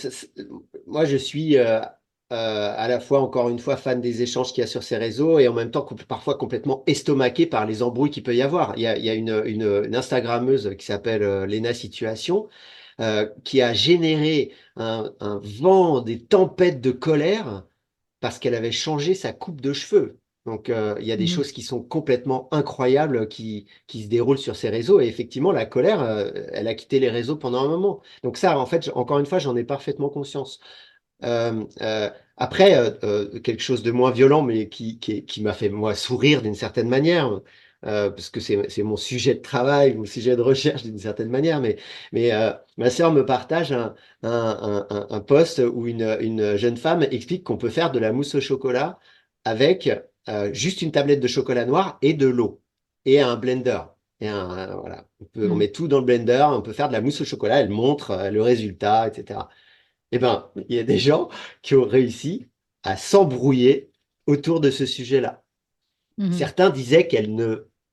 moi, je suis à la fois, encore une fois, fan des échanges qu'il y a sur ces réseaux et en même temps parfois complètement estomaqué par les embrouilles qu'il peut y avoir. Il y a une Instagrammeuse qui s'appelle Lena Situation qui a généré un vent, des tempêtes de colère parce qu'elle avait changé sa coupe de cheveux. Donc, il y a des Mhm. choses qui sont complètement incroyables qui se déroulent sur ces réseaux. Et effectivement, la colère, elle a quitté les réseaux pendant un moment. Donc ça, en fait, encore une fois, j'en ai parfaitement conscience. Après, quelque chose de moins violent, mais qui m'a fait, moi, sourire d'une certaine manière, parce que c'est mon sujet de travail, mon sujet de recherche d'une certaine manière, mais ma sœur me partage un post où une jeune femme explique qu'on peut faire de la mousse au chocolat avec juste une tablette de chocolat noir et de l'eau et un blender. Voilà. On Mhm. met tout dans le blender, on peut faire de la mousse au chocolat, elle montre le résultat, etc. Eh ben, il y a des gens qui ont réussi à s'embrouiller autour de ce sujet-là. Mhm. Certains disaient qu'elle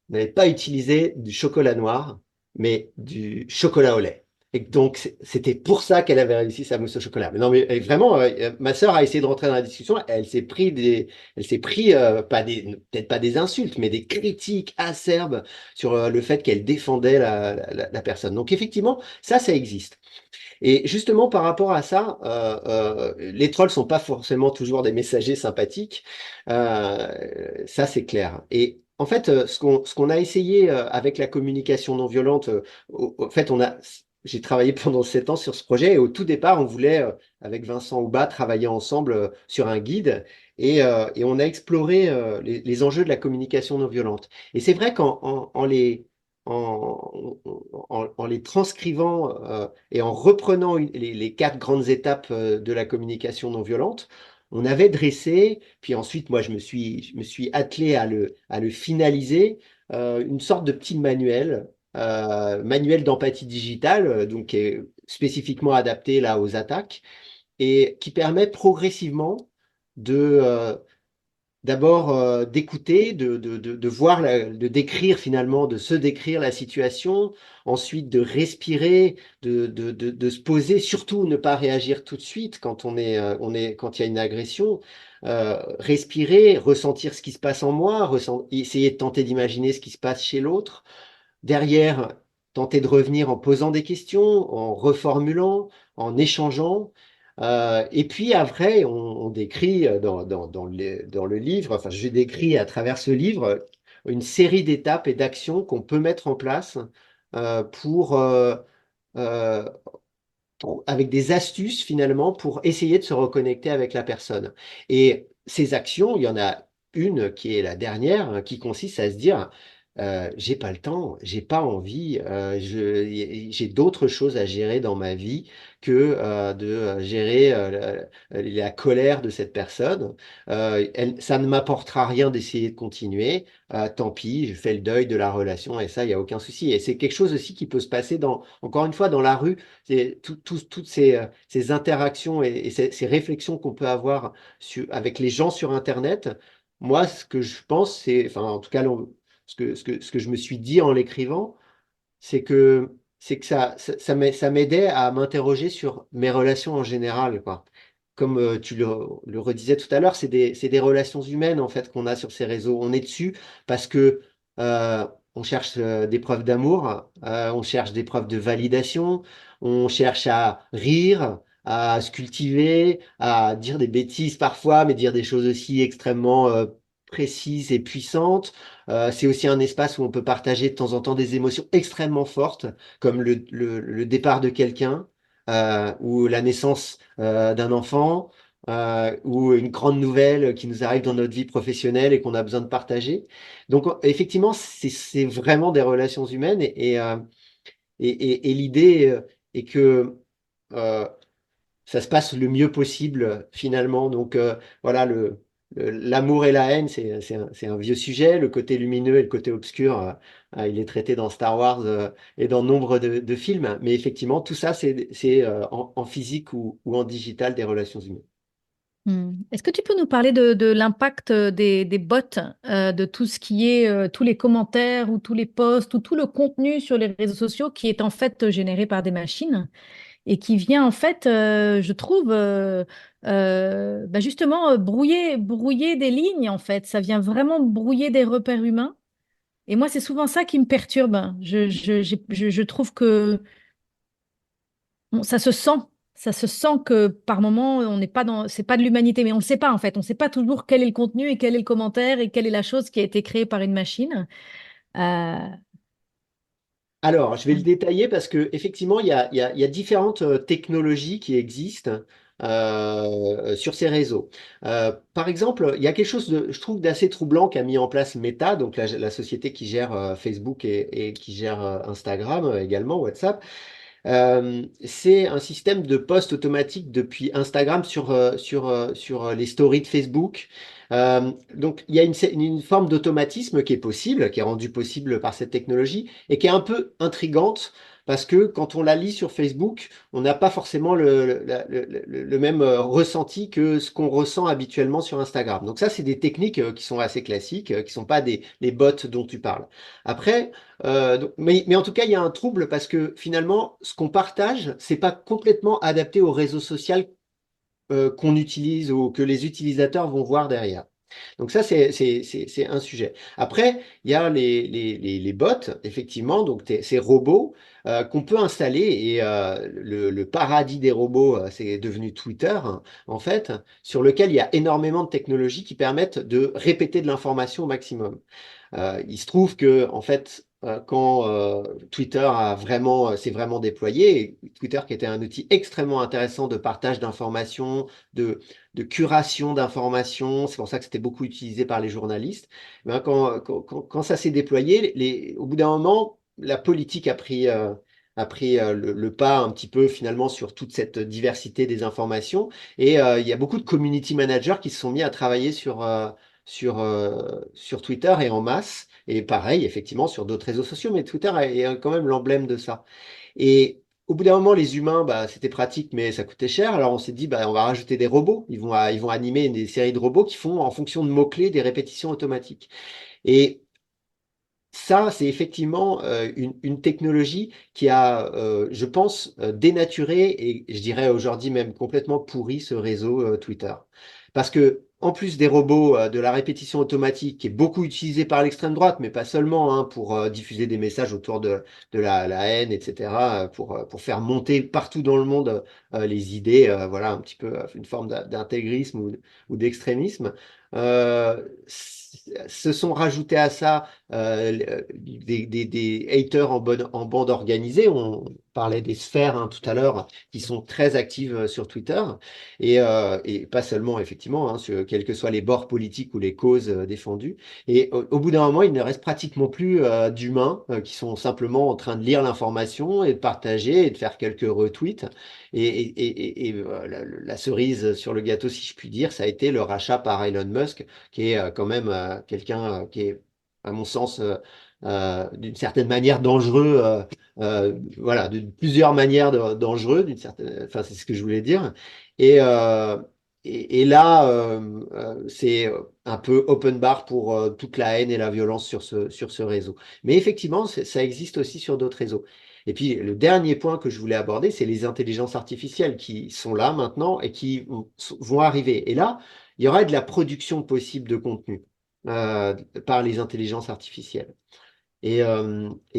n'avait pas utilisé du chocolat noir, mais du chocolat au lait. Et que donc, c'était pour ça qu'elle avait réussi sa mousse au chocolat. Mais non, mais vraiment, ma sœur a essayé de rentrer dans la discussion. Elle s'est pris, peut-être pas des insultes, mais des critiques acerbes sur le fait qu'elle défendait la personne. Donc, effectivement, ça existe. Et justement, par rapport à ça, les trolls sont pas forcément toujours des messagers sympathiques. Ça, c'est clair. Et en fait, ce qu'on a essayé avec la communication non violente, en fait, j'ai travaillé pendant 7 ans sur ce projet et au tout départ, on voulait, avec Vincent Houba, travailler ensemble sur un guide et on a exploré les enjeux de la communication non violente. Et c'est vrai en les transcrivant et en reprenant les 4 grandes étapes de la communication non violente, on avait dressé, puis ensuite moi je me suis attelé à le finaliser, une sorte de petit manuel, manuel d'empathie digitale, donc qui est spécifiquement adapté là aux attaques et qui permet progressivement de d'abord d'écouter, de voir, de décrire finalement, de se décrire la situation, ensuite de respirer, de se poser, surtout ne pas réagir tout de suite quand quand il y a une agression, respirer, ressentir ce qui se passe en moi, essayer de tenter d'imaginer ce qui se passe chez l'autre. Derrière, tenter de revenir en posant des questions, en reformulant, en échangeant. Et puis après, on décrit dans le livre, enfin je décris à travers ce livre une série d'étapes et d'actions qu'on peut mettre en place euh, pour, euh, euh, avec des astuces finalement pour essayer de se reconnecter avec la personne. Et ces actions, il y en a une qui est la dernière, hein, qui consiste à se dire, j'ai pas le temps, j'ai pas envie, j'ai d'autres choses à gérer dans ma vie que de gérer la colère de cette personne. Ça ne m'apportera rien d'essayer de continuer. Tant pis, je fais le deuil de la relation et ça, il n'y a aucun souci. Et c'est quelque chose aussi qui peut se passer encore une fois, dans la rue, toutes ces interactions et ces réflexions qu'on peut avoir avec les gens sur Internet. Moi, ce que je pense, enfin, en tout cas, ce que je me suis dit en l'écrivant, c'est que ça m'aidait à m'interroger sur mes relations en général, quoi. Comme tu le redisais tout à l'heure, c'est des relations humaines en fait qu'on a sur ces réseaux. On est dessus parce que on cherche des preuves d'amour, on cherche des preuves de validation, on cherche à rire, à se cultiver, à dire des bêtises parfois, mais dire des choses aussi extrêmement précises et puissantes. C'est aussi un espace où on peut partager de temps en temps des émotions extrêmement fortes, comme le départ de quelqu'un, ou la naissance d'un enfant, ou une grande nouvelle qui nous arrive dans notre vie professionnelle et qu'on a besoin de partager. Donc, effectivement, c'est vraiment des relations humaines et l'idée est que euh, ça se passe le mieux possible finalement. Donc voilà, l'amour et la haine, c'est un vieux sujet. Le côté lumineux et le côté obscur, il est traité dans Star Wars et dans nombre de films. Mais effectivement, tout ça, c'est en physique ou en digital des relations humaines. Est-ce que tu peux nous parler de l'impact des bots, de tout ce qui est tous les commentaires ou tous les posts ou tout le contenu sur les réseaux sociaux qui est en fait généré par des machines? et qui vient en fait, je trouve, justement brouiller des lignes en fait. Ça vient vraiment brouiller des repères humains. Et moi, c'est souvent ça qui me perturbe. Je trouve que bon, ça se sent que par moment, on n'est pas dans, c'est pas de l'humanité, mais on ne le sait pas en fait. On ne sait pas toujours quel est le contenu et quel est le commentaire et quelle est la chose qui a été créée par une machine. Euh, Alors, je vais le détailler parce que effectivement, il y a différentes technologies qui existent sur ces réseaux. Par exemple, il y a quelque chose de, je trouve, d'assez troublant qu'a mis en place Meta, donc la société qui gère Facebook et qui gère Instagram également, WhatsApp. C'est un système de post automatique depuis Instagram sur les stories de Facebook. Donc, il y a une forme d'automatisme qui est possible, qui est rendue possible par cette technologie et qui est un peu intrigante parce que quand on la lit sur Facebook, on n'a pas forcément le même ressenti que ce qu'on ressent habituellement sur Instagram. Donc ça, c'est des techniques qui sont assez classiques, qui sont pas les bots dont tu parles. Après, mais en tout cas, il y a un trouble parce que finalement, ce qu'on partage, c'est pas complètement adapté au réseau social qu'on utilise ou que les utilisateurs vont voir derrière. Donc ça, c'est un sujet. Après, il y a les bots, effectivement, donc ces robots qu'on peut installer et le paradis des robots, c'est devenu Twitter, hein, en fait, sur lequel il y a énormément de technologies qui permettent de répéter de l'information au maximum. Il se trouve que, en fait, quand Twitter s'est vraiment déployé, et Twitter qui était un outil extrêmement intéressant de partage d'informations, de curation d'informations, c'est pour ça que c'était beaucoup utilisé par les journalistes. Ben, quand ça s'est déployé, au bout d'un moment, la politique a pris le pas un petit peu finalement sur toute cette diversité des informations. Et il y a beaucoup de community managers qui se sont mis à travailler sur Twitter et en masse. Et pareil, effectivement, sur d'autres réseaux sociaux, mais Twitter est quand même l'emblème de ça. Et au bout d'un moment, les humains, bah, c'était pratique, mais ça coûtait cher. Alors on s'est dit, bah, on va rajouter des robots. Ils vont animer des séries de robots qui font, en fonction de mots-clés, des répétitions automatiques. Et ça, c'est effectivement une technologie qui a, je pense, dénaturé et je dirais aujourd'hui même complètement pourri ce réseau Twitter. Parce que, en plus des robots, de la répétition automatique qui est beaucoup utilisée par l'extrême droite, mais pas seulement, hein, pour diffuser des messages autour de la haine, etc., pour faire monter partout dans le monde les idées, voilà, un petit peu une forme d'intégrisme ou d'extrémisme. Se sont rajoutés à ça des haters en bande organisée. On parlait des sphères, hein, tout à l'heure, qui sont très actives sur Twitter. Et pas seulement, effectivement, hein, quels que soient les bords politiques ou les causes défendues. Et au bout d'un moment, il ne reste pratiquement plus d'humains qui sont simplement en train de lire l'information et de partager et de faire quelques retweets. La cerise sur le gâteau, si je puis dire, ça a été le rachat par Elon Musk, qui est quand même quelqu'un qui est, à mon sens, d'une certaine manière dangereux, voilà, de plusieurs manières dangereux, d'une certaine, enfin, c'est ce que je voulais dire. Et, euh, et là, c'est un peu open bar pour toute la haine et la violence sur ce réseau. Mais effectivement, ça existe aussi sur d'autres réseaux. Et puis, le dernier point que je voulais aborder, c'est les intelligences artificielles qui sont là maintenant et qui vont arriver. Et là, il y aura de la production possible de contenu par les intelligences artificielles. Et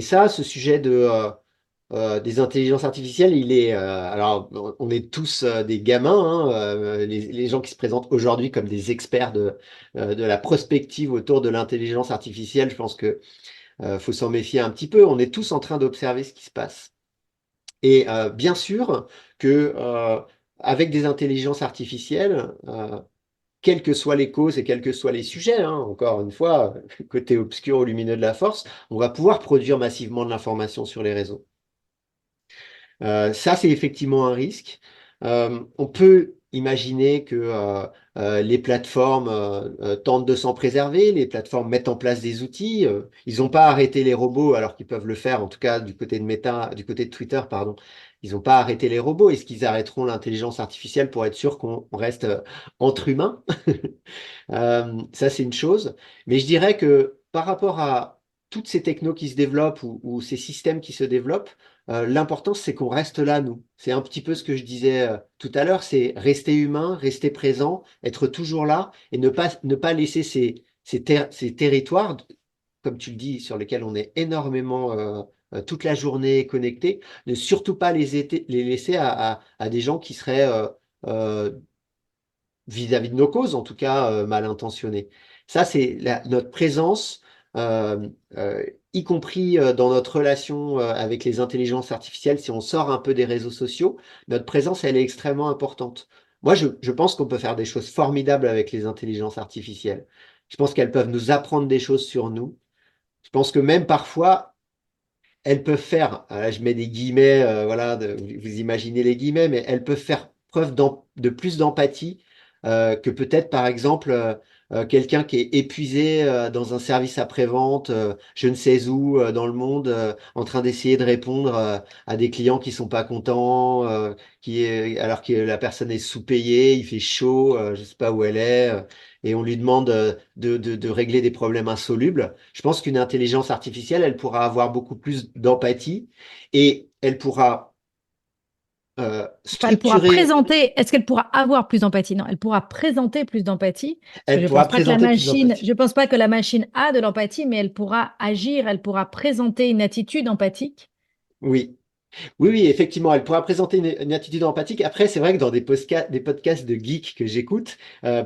ça, ce sujet des intelligences artificielles, il est, alors, on est tous des gamins, hein, les gens qui se présentent aujourd'hui comme des experts de la prospective autour de l'intelligence artificielle, je pense que faut s'en méfier un petit peu. On est tous en train d'observer ce qui se passe. Et bien sûr que avec des intelligences artificielles, quelles que soient les causes et quels que soient les sujets, hein, encore une fois, côté obscur ou lumineux de la force, on va pouvoir produire massivement de l'information sur les réseaux. Ça, c'est effectivement un risque. On peut imaginer que les plateformes tentent de s'en préserver, les plateformes mettent en place des outils. Ils n'ont pas arrêté les robots alors qu'ils peuvent le faire, en tout cas du côté de Meta, du côté de Twitter, pardon. Ils n'ont pas arrêté les robots. Est-ce qu'ils arrêteront l'intelligence artificielle pour être sûr qu'on reste entre humains? Ça, c'est une chose. Mais je dirais que par rapport à toutes ces technos qui se développent ou ces systèmes qui se développent, l'important, c'est qu'on reste là, nous. C'est un petit peu ce que je disais tout à l'heure, c'est rester humain, rester présent, être toujours là et ne pas laisser ces territoires, comme tu le dis, sur lesquels on est énormément toute la journée connecté, ne surtout pas les laisser à des gens qui seraient euh, vis-à-vis de nos causes, en tout cas mal intentionnés. Ça, c'est notre présence, euh, euh, y compris dans notre relation avec les intelligences artificielles, si on sort un peu des réseaux sociaux, notre présence, elle est extrêmement importante. Moi, je pense qu'on peut faire des choses formidables avec les intelligences artificielles. Je pense qu'elles peuvent nous apprendre des choses sur nous. Je pense que même parfois, elles peuvent faire, là, je mets des guillemets, voilà, vous imaginez les guillemets, mais elles peuvent faire preuve de plus d'empathie que peut-être, par exemple, quelqu'un qui est épuisé dans un service après-vente, je ne sais où dans le monde, en train d'essayer de répondre à des clients qui sont pas contents, alors que la personne est sous-payée, il fait chaud, je sais pas où elle est, et on lui demande de régler des problèmes insolubles. Je pense qu'une intelligence artificielle, elle pourra avoir beaucoup plus d'empathie et elle pourra Enfin, elle pourra structurer, présenter, est-ce qu'elle pourra avoir plus d'empathie? Non, elle pourra présenter plus d'empathie. Parce que elle pourra présenter plus je d'empathie. pense pas que la machine a de l'empathie, mais elle pourra agir, elle pourra présenter une attitude empathique. Oui. Oui, oui, effectivement, elle pourra présenter une attitude empathique. Après, c'est vrai que dans des podcasts de geeks que j'écoute,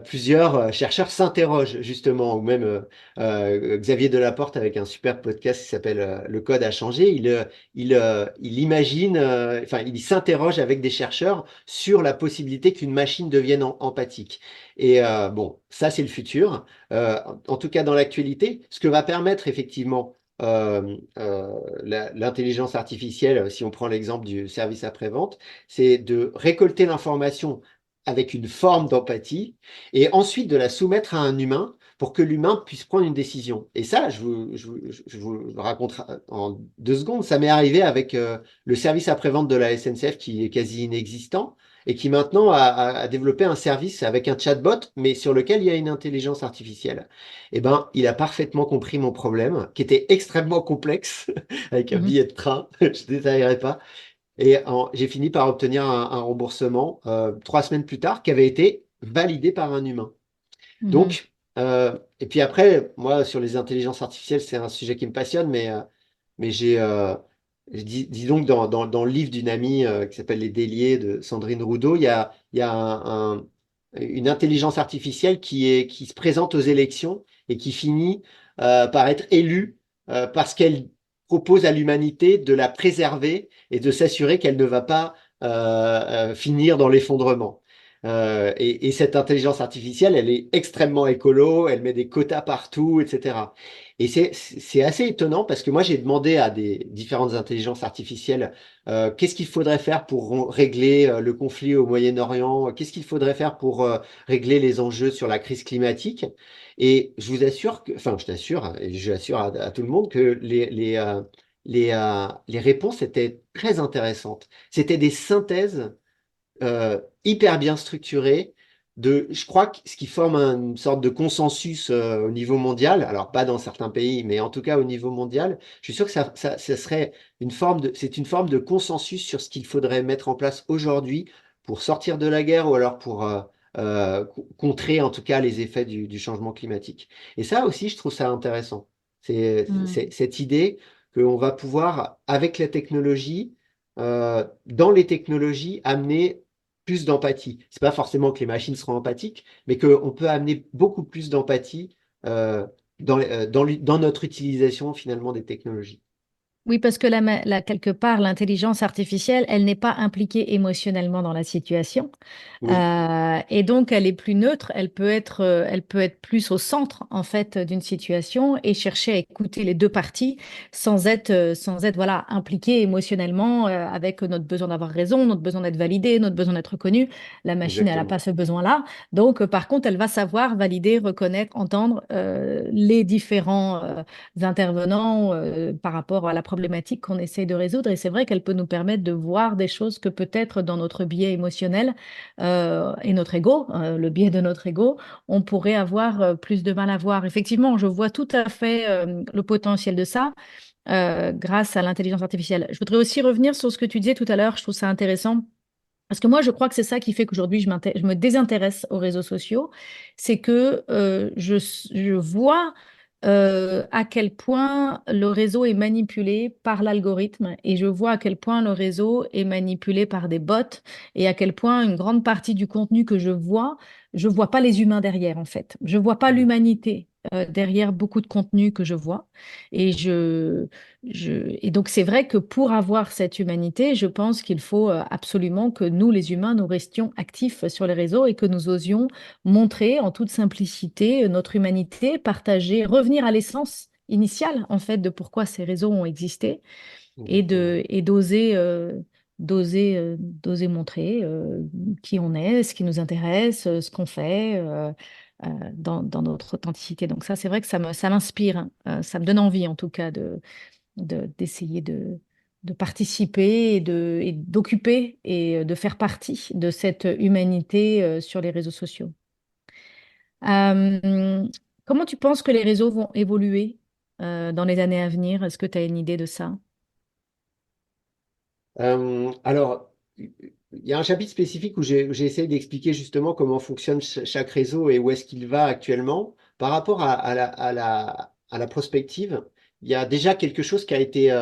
plusieurs chercheurs s'interrogent justement, ou même Xavier Delaporte avec un super podcast qui s'appelle Le code a changé. Il imagine, enfin, il s'interroge avec des chercheurs sur la possibilité qu'une machine devienne empathique. Et bon, ça, c'est le futur. En tout cas, dans l'actualité, ce que va permettre effectivement l'intelligence artificielle, si on prend l'exemple du service après-vente, c'est de récolter l'information avec une forme d'empathie et ensuite de la soumettre à un humain pour que l'humain puisse prendre une décision. Et ça, je vous le raconte en 2 secondes, ça m'est arrivé avec le service après-vente de la SNCF qui est quasi inexistant et qui maintenant a développé un service avec un chatbot, mais sur lequel il y a une intelligence artificielle. Eh ben, il a parfaitement compris mon problème, qui était extrêmement complexe, avec un Mhm, billet de train, je ne détaillerai pas. Et j'ai fini par obtenir un remboursement 3 semaines plus tard, qui avait été validé par un humain. mhm, Donc, et puis après, moi, sur les intelligences artificielles, c'est un sujet qui me passionne, mais dis donc, dans le livre d'une amie qui s'appelle Les Déliés de Sandrine Roudot, il y a une intelligence artificielle qui se présente aux élections et qui finit par être élue parce qu'elle propose à l'humanité de la préserver et de s'assurer qu'elle ne va pas finir dans l'effondrement. Et cette intelligence artificielle, elle est extrêmement écolo, elle met des quotas partout, etc. Et c'est assez étonnant parce que moi, j'ai demandé à des différentes intelligences artificielles qu'est-ce qu'il faudrait faire pour régler le conflit au Moyen-Orient, qu'est-ce qu'il faudrait faire pour régler les enjeux sur la crise climatique. Et je vous assure que, enfin, je t'assure, et je l'assure à tout le monde que les réponses étaient très intéressantes. C'était des synthèses hyper bien structuré, je crois que ce qui forme une sorte de consensus au niveau mondial, alors pas dans certains pays, mais en tout cas au niveau mondial, je suis sûr que ça serait c'est une forme de consensus sur ce qu'il faudrait mettre en place aujourd'hui pour sortir de la guerre ou alors pour contrer en tout cas les effets du changement climatique. Et ça aussi, je trouve ça intéressant. C'est mhm. cette idée qu'on va pouvoir, avec la technologie, dans les technologies, amener plus d'empathie. C'est pas forcément que les machines seront empathiques, mais qu'on peut amener beaucoup plus d'empathie dans notre utilisation finalement des technologies. Oui, parce que quelque part, l'intelligence artificielle, elle n'est pas impliquée émotionnellement dans la situation. Oui, Et donc, elle est plus neutre, elle peut être plus au centre, en fait, d'une situation et chercher à écouter les deux parties sans être, voilà, impliquée émotionnellement avec notre besoin d'avoir raison, notre besoin d'être validé, notre besoin d'être reconnu. La machine, elle n'a pas exactement. ce besoin-là. Donc, par contre, elle va savoir valider, reconnaître, entendre les différents intervenants par rapport à la problématique qu'on essaye de résoudre. Et c'est vrai qu'elle peut nous permettre de voir des choses que peut-être dans notre biais émotionnel et notre ego, le biais de notre ego, on pourrait avoir plus de mal à voir. Effectivement, je vois tout à fait le potentiel de ça. grâce à l'intelligence artificielle. Je voudrais aussi revenir sur ce que tu disais tout à l'heure, je trouve ça intéressant. Parce que moi, je crois que c'est ça qui fait qu'aujourd'hui, je me désintéresse aux réseaux sociaux. C'est que je vois à quel point le réseau est manipulé par l'algorithme et je vois à quel point le réseau est manipulé par des bots et à quel point une grande partie du contenu que je vois pas les humains derrière, en fait. Je vois pas l'humanité derrière beaucoup de contenu que je vois. Et et donc, c'est vrai que pour avoir cette humanité, je pense qu'il faut absolument que nous, les humains, nous restions actifs sur les réseaux et que nous osions montrer en toute simplicité notre humanité, partager, revenir à l'essence initiale, en fait, de pourquoi ces réseaux ont existé Exactement. et d'oser montrer qui on est, ce qui nous intéresse, ce qu'on fait. Dans notre authenticité. Donc ça, c'est vrai que ça m'inspire, hein. Ça me donne envie, en tout cas, d'essayer de participer et d'occuper et de faire partie de cette humanité sur les réseaux sociaux. Euh, Comment tu penses que les réseaux vont évoluer dans les années à venir? Est-ce que tu as une idée de ça? Alors, il y a un chapitre spécifique où j'ai essayé d'expliquer justement comment fonctionne chaque réseau et où est-ce qu'il va actuellement. Par rapport à la prospective, il y a déjà quelque chose qui a été,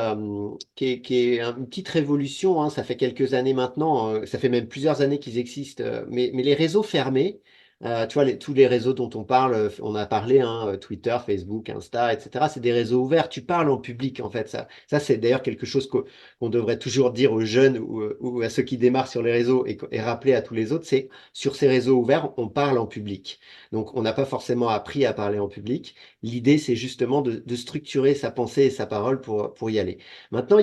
qui est une petite révolution, hein. Ça fait quelques années maintenant, ça fait même plusieurs années qu'ils existent, mais les réseaux fermés, tu vois, tous les réseaux dont on parle, on a parlé, hein, Twitter, Facebook, Insta, etc., c'est des réseaux ouverts. Tu parles en public, en fait. Ça c'est d'ailleurs quelque chose qu'on devrait toujours dire aux jeunes ou à ceux qui démarrent sur les réseaux et rappeler à tous les autres, c'est sur ces réseaux ouverts, on parle en public. Donc, on n'a pas forcément appris à parler en public. L'idée, c'est justement de structurer sa pensée et sa parole pour y aller. Maintenant,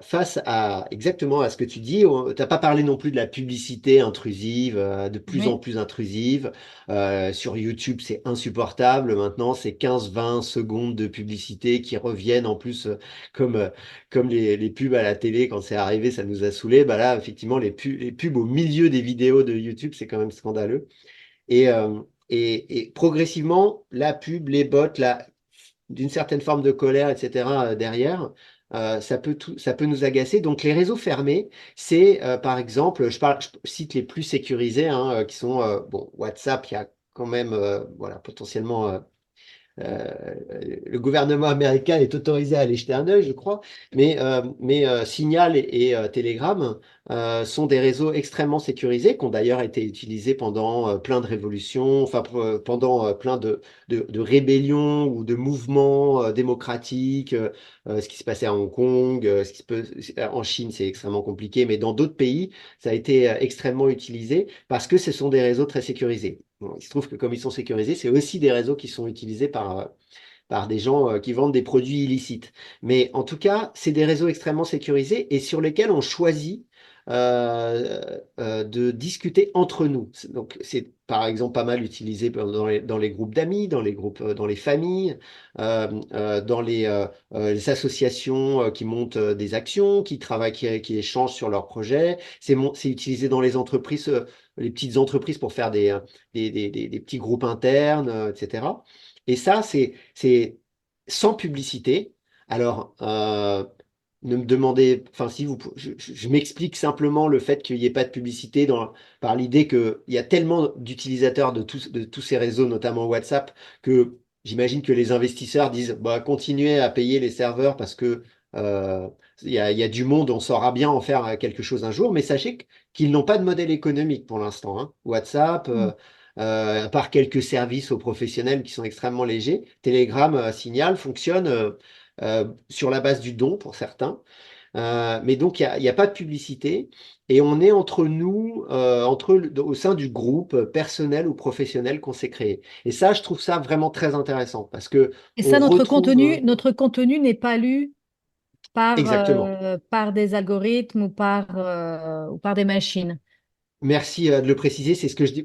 face à exactement à ce que tu dis, tu n'as pas parlé non plus de la publicité intrusive, de plus en Oui. plus intrusive. Sur YouTube, c'est insupportable. Maintenant, c'est 15-20 secondes de publicité qui reviennent en plus comme comme les pubs à la télé, quand c'est arrivé, ça nous a saoulés. Bah là, effectivement, les pubs au milieu des vidéos de YouTube, c'est quand même scandaleux. Et, euh, et progressivement, la pub, les bots, d'une certaine forme de colère, etc., derrière, ça peut nous agacer. Donc, les réseaux fermés, c'est par exemple, je cite les plus sécurisés, hein, qui sont bon, WhatsApp, il y a quand même voilà, potentiellement le gouvernement américain est autorisé à aller jeter un œil, je crois, mais Signal et Telegram sont des réseaux extrêmement sécurisés, qui ont d'ailleurs été utilisés pendant plein de révolutions, enfin pendant plein de rébellions ou de mouvements démocratiques, ce qui se passait à Hong Kong, ce qui se peut en Chine, c'est extrêmement compliqué, mais dans d'autres pays, ça a été extrêmement utilisé parce que ce sont des réseaux très sécurisés. Bon, il se trouve que comme ils sont sécurisés, c'est aussi des réseaux qui sont utilisés par des gens qui vendent des produits illicites. Mais en tout cas, c'est des réseaux extrêmement sécurisés et sur lesquels on choisit de discuter entre nous. Donc, c'est par exemple pas mal utilisé dans les groupes d'amis, dans les groupes, dans les familles, dans les associations qui montent des actions, qui travaillent, qui échangent sur leurs projets. C'est utilisé dans les entreprises, les petites entreprises pour faire des petits groupes internes, etc. Et ça, c'est sans publicité. Alors, ne me demandez, enfin, si vous, je m'explique simplement le fait qu'il n'y ait pas de publicité par l'idée qu'il y a tellement d'utilisateurs de tous ces réseaux, notamment WhatsApp, que j'imagine que les investisseurs disent, bah, continuez à payer les serveurs parce que il y a du monde, on saura bien en faire quelque chose un jour, mais sachez qu'ils n'ont pas de modèle économique pour l'instant, hein. WhatsApp, à part quelques services aux professionnels qui sont extrêmement légers, Telegram, Signal fonctionne sur la base du don pour certains. Mais donc, il y a pas de publicité et on est entre nous, au sein du groupe personnel ou professionnel qu'on s'est créé. Et ça, je trouve ça vraiment très intéressant parce que Et on ça, retrouve notre contenu n'est pas lu exactement. par des algorithmes ou par des machines. Merci de le préciser, c'est ce que je dis.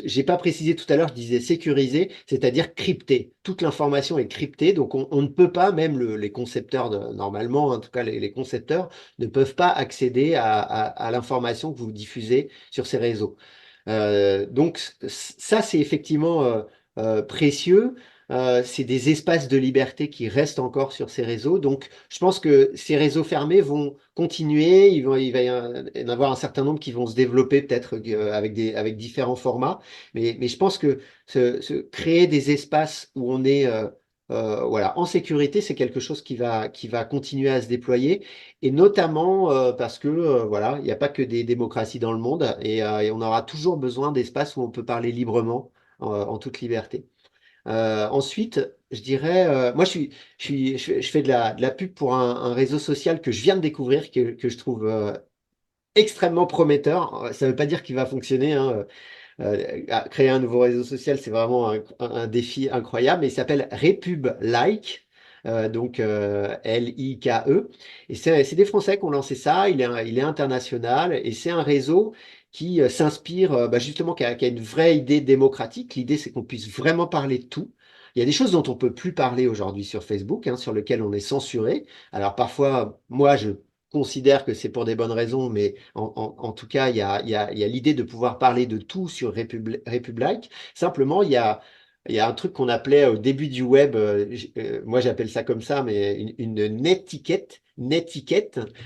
J'ai pas précisé tout à l'heure, je disais sécurisé, c'est-à-dire crypté. Toute l'information est cryptée, donc on ne peut pas, même les concepteurs, normalement, en tout cas les concepteurs, ne peuvent pas accéder à l'information que vous diffusez sur ces réseaux. Donc ça, c'est effectivement précieux. c'est des espaces de liberté qui restent encore sur ces réseaux. Donc, je pense que ces réseaux fermés vont continuer. Il va y en avoir un certain nombre qui vont se développer peut-être avec différents formats. Mais je pense que créer des espaces où on est voilà, en sécurité, c'est quelque chose qui va continuer à se déployer. Et notamment parce que voilà, il n'y a pas que des démocraties dans le monde et on aura toujours besoin d'espaces où on peut parler librement, en toute liberté. Ensuite, je dirais, moi je fais de la pub pour un réseau social que je viens de découvrir, que je trouve extrêmement prometteur. Ça ne veut pas dire qu'il va fonctionner, hein. Créer un nouveau réseau social, c'est vraiment un défi incroyable. Mais il s'appelle Repub Like, donc Like. Et c'est des Français qui ont lancé ça. Il est international et c'est un réseau qui s'inspire bah, justement, qui a une vraie idée démocratique. L'idée, c'est qu'on puisse vraiment parler de tout. Il y a des choses dont on peut plus parler aujourd'hui sur Facebook, hein, sur lesquelles on est censuré. Alors parfois, moi, je considère que c'est pour des bonnes raisons, mais en tout cas, il y a l'idée de pouvoir parler de tout sur Republic. Simplement, il y a un truc qu'on appelait au début du web, moi j'appelle ça comme ça, mais une netiquette,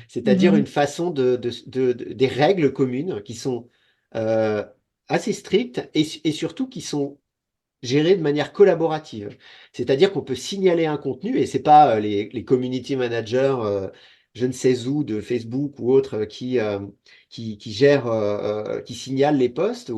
c'est-à-dire une Mhm. façon des règles communes qui sont euh, assez strictes et surtout qui sont géré de manière collaborative. C'est-à-dire qu'on peut signaler un contenu et c'est pas les community managers, je ne sais où, de Facebook ou autres, qui gèrent, qui signalent les posts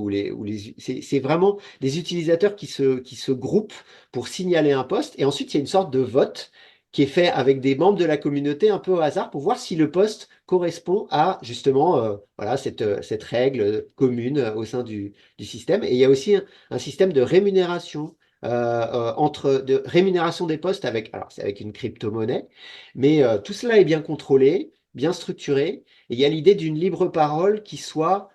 c'est vraiment des utilisateurs qui se groupent pour signaler un post et ensuite il y a une sorte de vote qui est fait avec des membres de la communauté un peu au hasard pour voir si le post correspond à justement voilà, cette règle commune au sein du système. Et il y a aussi un système de rémunération de rémunération des postes alors c'est avec une crypto-monnaie, mais tout cela est bien contrôlé, bien structuré, et il y a l'idée d'une libre parole qui soit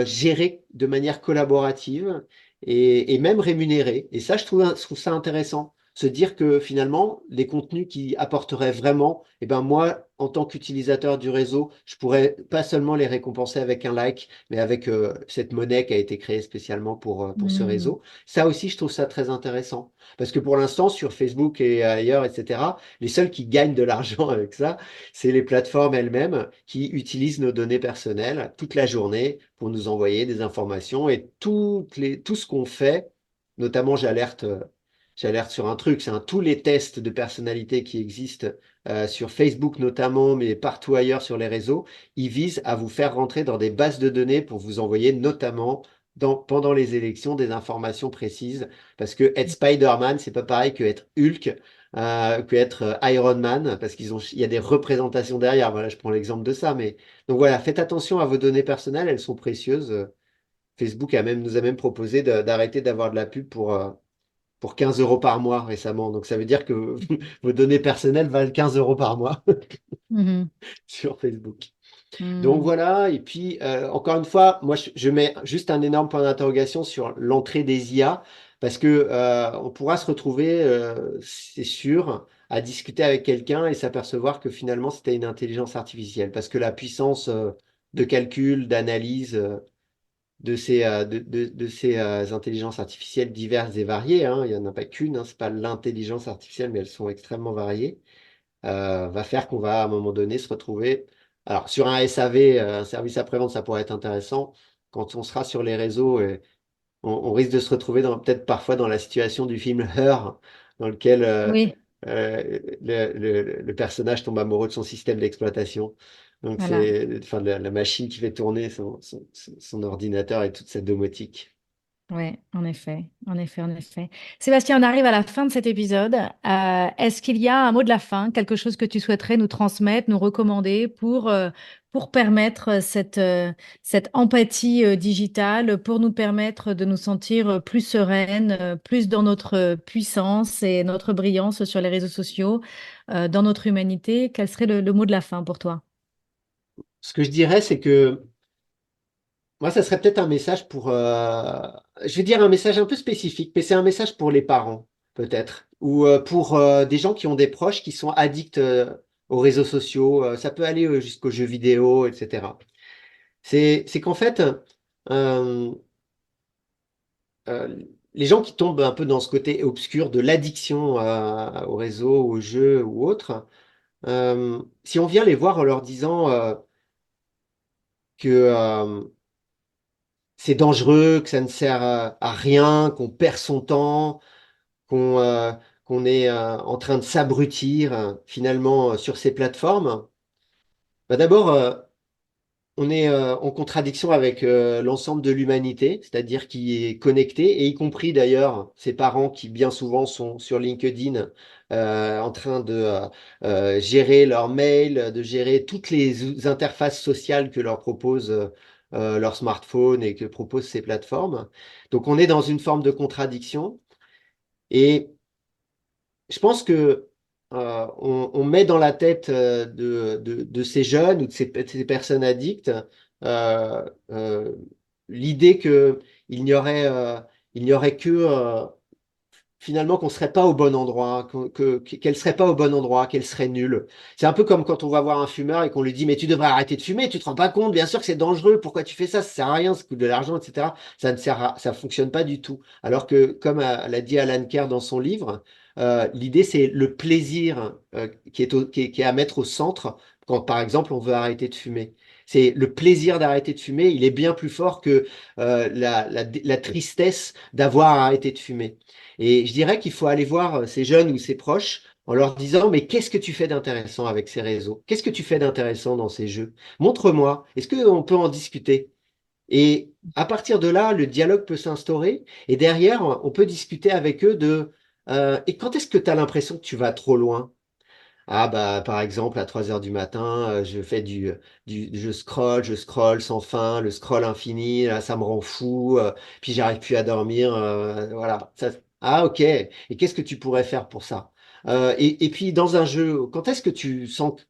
gérée de manière collaborative et même rémunérée. Et ça, je trouve ça intéressant. Se dire que finalement, les contenus qui apporteraient vraiment, eh ben moi, en tant qu'utilisateur du réseau, je pourrais pas seulement les récompenser avec un like, mais avec cette monnaie qui a été créée spécialement pour ce Mhm. réseau. Ça aussi, je trouve ça très intéressant. Parce que pour l'instant, sur Facebook et ailleurs, etc., les seuls qui gagnent de l'argent avec ça, c'est les plateformes elles-mêmes qui utilisent nos données personnelles toute la journée pour nous envoyer des informations et tout ce qu'on fait, notamment j'alerte sur un truc, tous les tests de personnalité qui existent sur Facebook notamment, mais partout ailleurs sur les réseaux, ils visent à vous faire rentrer dans des bases de données pour vous envoyer notamment pendant les élections des informations précises. Parce que être Spider-Man, c'est pas pareil que être Hulk, que être Iron Man, parce il y a des représentations derrière. Voilà, je prends l'exemple de ça. Mais donc voilà, faites attention à vos données personnelles, elles sont précieuses. Facebook nous a même proposé d'arrêter d'avoir de la pub pour 15 euros par mois récemment. Donc ça veut dire que vos données personnelles valent 15 euros par mois Mhm. sur Facebook. Donc Mhm. voilà, et puis encore une fois, moi je mets juste un énorme point d'interrogation sur l'entrée des IA, parce que on pourra se retrouver, c'est sûr, à discuter avec quelqu'un et s'apercevoir que finalement c'était une intelligence artificielle, parce que la puissance de calcul, d'analyse de ces intelligences artificielles diverses et variées, hein, il n'y en a pas qu'une, hein, c'est pas l'intelligence artificielle, mais elles sont extrêmement variées, va faire qu'on va à un moment donné se retrouver. Alors, sur un SAV, un service après-vente, ça pourrait être intéressant. Quand on sera sur les réseaux, on risque de se retrouver peut-être parfois dans la situation du film Her, dans lequel Oui, le personnage tombe amoureux de son système d'exploitation. Donc, voilà. c'est enfin, la machine qui fait tourner son ordinateur et toute sa domotique. Oui, en effet, en effet, en effet. Sébastien, on arrive à la fin de cet épisode. Est-ce qu'il y a un mot de la fin, quelque chose que tu souhaiterais nous transmettre, nous recommander pour permettre cette empathie digitale, pour nous permettre de nous sentir plus sereines, plus dans notre puissance et notre brillance sur les réseaux sociaux, dans notre humanité? Quel serait le mot de la fin pour toi? Ce que je dirais, c'est que moi, ça serait peut-être un message je vais dire un message un peu spécifique, mais c'est un message pour les parents, peut-être, ou pour des gens qui ont des proches qui sont addicts aux réseaux sociaux. Ça peut aller jusqu'aux jeux vidéo, etc. C'est qu'en fait, euh, euh, les gens qui tombent un peu dans ce côté obscur de l'addiction au réseau, aux jeux ou autres, si on vient les voir en leur disant que c'est dangereux, que ça ne sert à rien, qu'on perd son temps, qu'on qu'on est en train de s'abrutir finalement sur ces plateformes, bah d'abord, on est en contradiction avec l'ensemble de l'humanité, c'est-à-dire qui est connecté, et y compris d'ailleurs ses parents qui bien souvent sont sur LinkedIn en train de gérer leurs mails, de gérer toutes les interfaces sociales que leur propose leur smartphone et que proposent ces plateformes. Donc on est dans une forme de contradiction, et je pense que on met dans la tête de ces jeunes ou de ces personnes addictes euh, euh, l'idée que il n'y aurait que finalement qu'on serait pas au bon endroit, qu'elle serait pas au bon endroit, qu'elle serait nulle. C'est un peu comme quand on va voir un fumeur et qu'on lui dit mais tu devrais arrêter de fumer, tu te rends pas compte, bien sûr que c'est dangereux, pourquoi tu fais ça, ça sert à rien, ça coûte de l'argent, etc. Ça fonctionne pas du tout. Alors que comme l'a dit Alan Kerr dans son livre, l'idée c'est le plaisir qui est à mettre au centre quand par exemple on veut arrêter de fumer. C'est le plaisir d'arrêter de fumer, il est bien plus fort que la tristesse d'avoir arrêté de fumer. Et je dirais qu'il faut aller voir ces jeunes ou ces proches en leur disant, mais qu'est-ce que tu fais d'intéressant avec ces réseaux? Qu'est-ce que tu fais d'intéressant dans ces jeux? Montre-moi. Est-ce qu'on peut en discuter? Et à partir de là, le dialogue peut s'instaurer. Et derrière, on peut discuter avec eux et quand est-ce que tu as l'impression que tu vas trop loin? Ah bah par exemple à 3 heures du matin, je fais je scroll sans fin, le scroll infini, là, ça me rend fou, puis j'arrive plus à dormir, voilà. Ah ok. Et qu'est-ce que tu pourrais faire pour ça? Et puis dans un jeu, quand est-ce que tu sens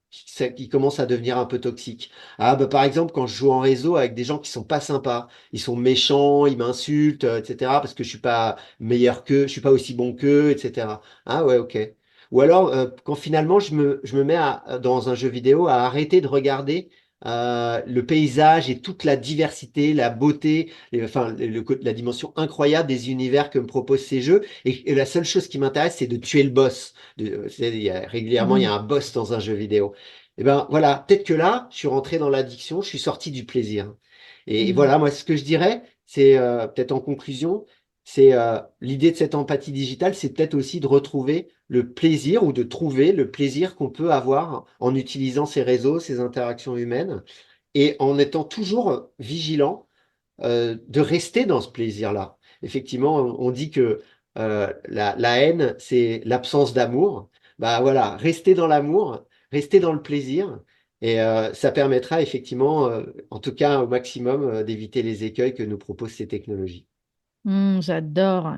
qu'il commence à devenir un peu toxique? Ah bah par exemple quand je joue en réseau avec des gens qui sont pas sympas, ils sont méchants, ils m'insultent, etc. Parce que je suis pas meilleur qu'eux, je suis pas aussi bon qu'eux, etc. Ah ouais ok. Ou alors, quand finalement je me mets dans un jeu vidéo à arrêter de regarder le paysage et toute la diversité, la beauté, enfin la dimension incroyable des univers que me proposent ces jeux, et la seule chose qui m'intéresse, c'est de tuer le boss. Régulièrement, il y a Mhm. un boss dans un jeu vidéo. Et ben voilà, peut-être que là, je suis rentré dans l'addiction, je suis sorti du plaisir. Et Mhm. voilà, moi, ce que je dirais, c'est peut-être en conclusion, c'est l'idée de cette empathie digitale, c'est peut-être aussi de retrouver le plaisir ou de trouver le plaisir qu'on peut avoir en utilisant ces réseaux, ces interactions humaines, et en étant toujours vigilant de rester dans ce plaisir-là. Effectivement, on dit que la haine, c'est l'absence d'amour. Bah voilà, rester dans l'amour, rester dans le plaisir, et ça permettra effectivement, en tout cas au maximum, d'éviter les écueils que nous proposent ces technologies. J'adore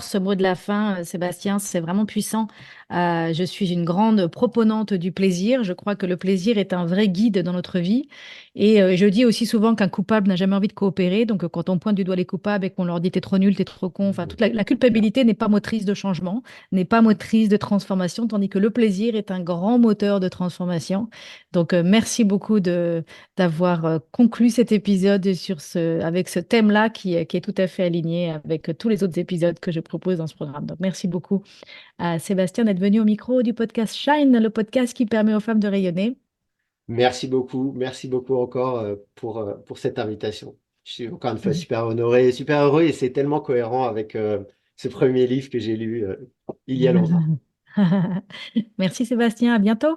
ce mot de la fin, Sébastien, c'est vraiment puissant. Je suis une grande proponente du plaisir. Je crois que le plaisir est un vrai guide dans notre vie. Et je dis aussi souvent qu'un coupable n'a jamais envie de coopérer. Donc, quand on pointe du doigt les coupables et qu'on leur dit t'es trop nul, t'es trop con, enfin, toute la culpabilité n'est pas motrice de changement, n'est pas motrice de transformation, tandis que le plaisir est un grand moteur de transformation. Donc, merci beaucoup d'avoir conclu cet épisode avec ce thème-là qui est tout à fait aligné avec tous les autres épisodes que je propose dans ce programme. Donc, merci beaucoup à Sébastien d'être venu au micro du podcast Shine, le podcast qui permet aux femmes de rayonner. Merci beaucoup encore pour cette invitation. Je suis encore une fois super honoré, super heureux, et c'est tellement cohérent avec ce premier livre que j'ai lu il y a longtemps. Merci Sébastien, à bientôt.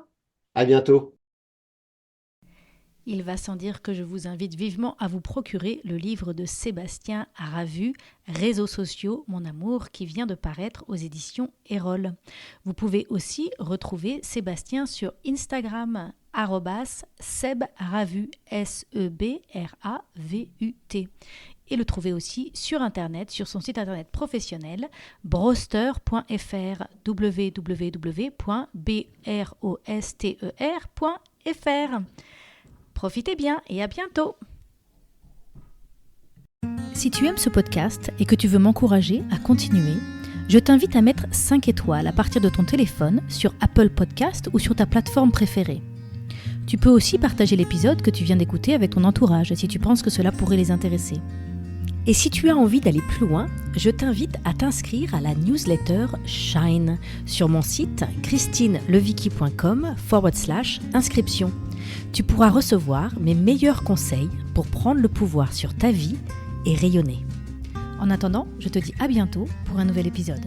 À bientôt. Il va sans dire que je vous invite vivement à vous procurer le livre de Sébastien Aravu, Réseaux sociaux, mon amour, qui vient de paraître aux éditions Erol. Vous pouvez aussi retrouver Sébastien sur Instagram, @SebRavu, SebRavut. Et le trouver aussi sur Internet, sur son site Internet professionnel, broster.fr, www.broster.fr. Profitez bien et à bientôt. Si tu aimes ce podcast et que tu veux m'encourager à continuer, je t'invite à mettre 5 étoiles à partir de ton téléphone sur Apple Podcast ou sur ta plateforme préférée. Tu peux aussi partager l'épisode que tu viens d'écouter avec ton entourage si tu penses que cela pourrait les intéresser. Et si tu as envie d'aller plus loin, je t'invite à t'inscrire à la newsletter Shine sur mon site christinelevicky.com/inscription. Tu pourras recevoir mes meilleurs conseils pour prendre le pouvoir sur ta vie et rayonner. En attendant, je te dis à bientôt pour un nouvel épisode.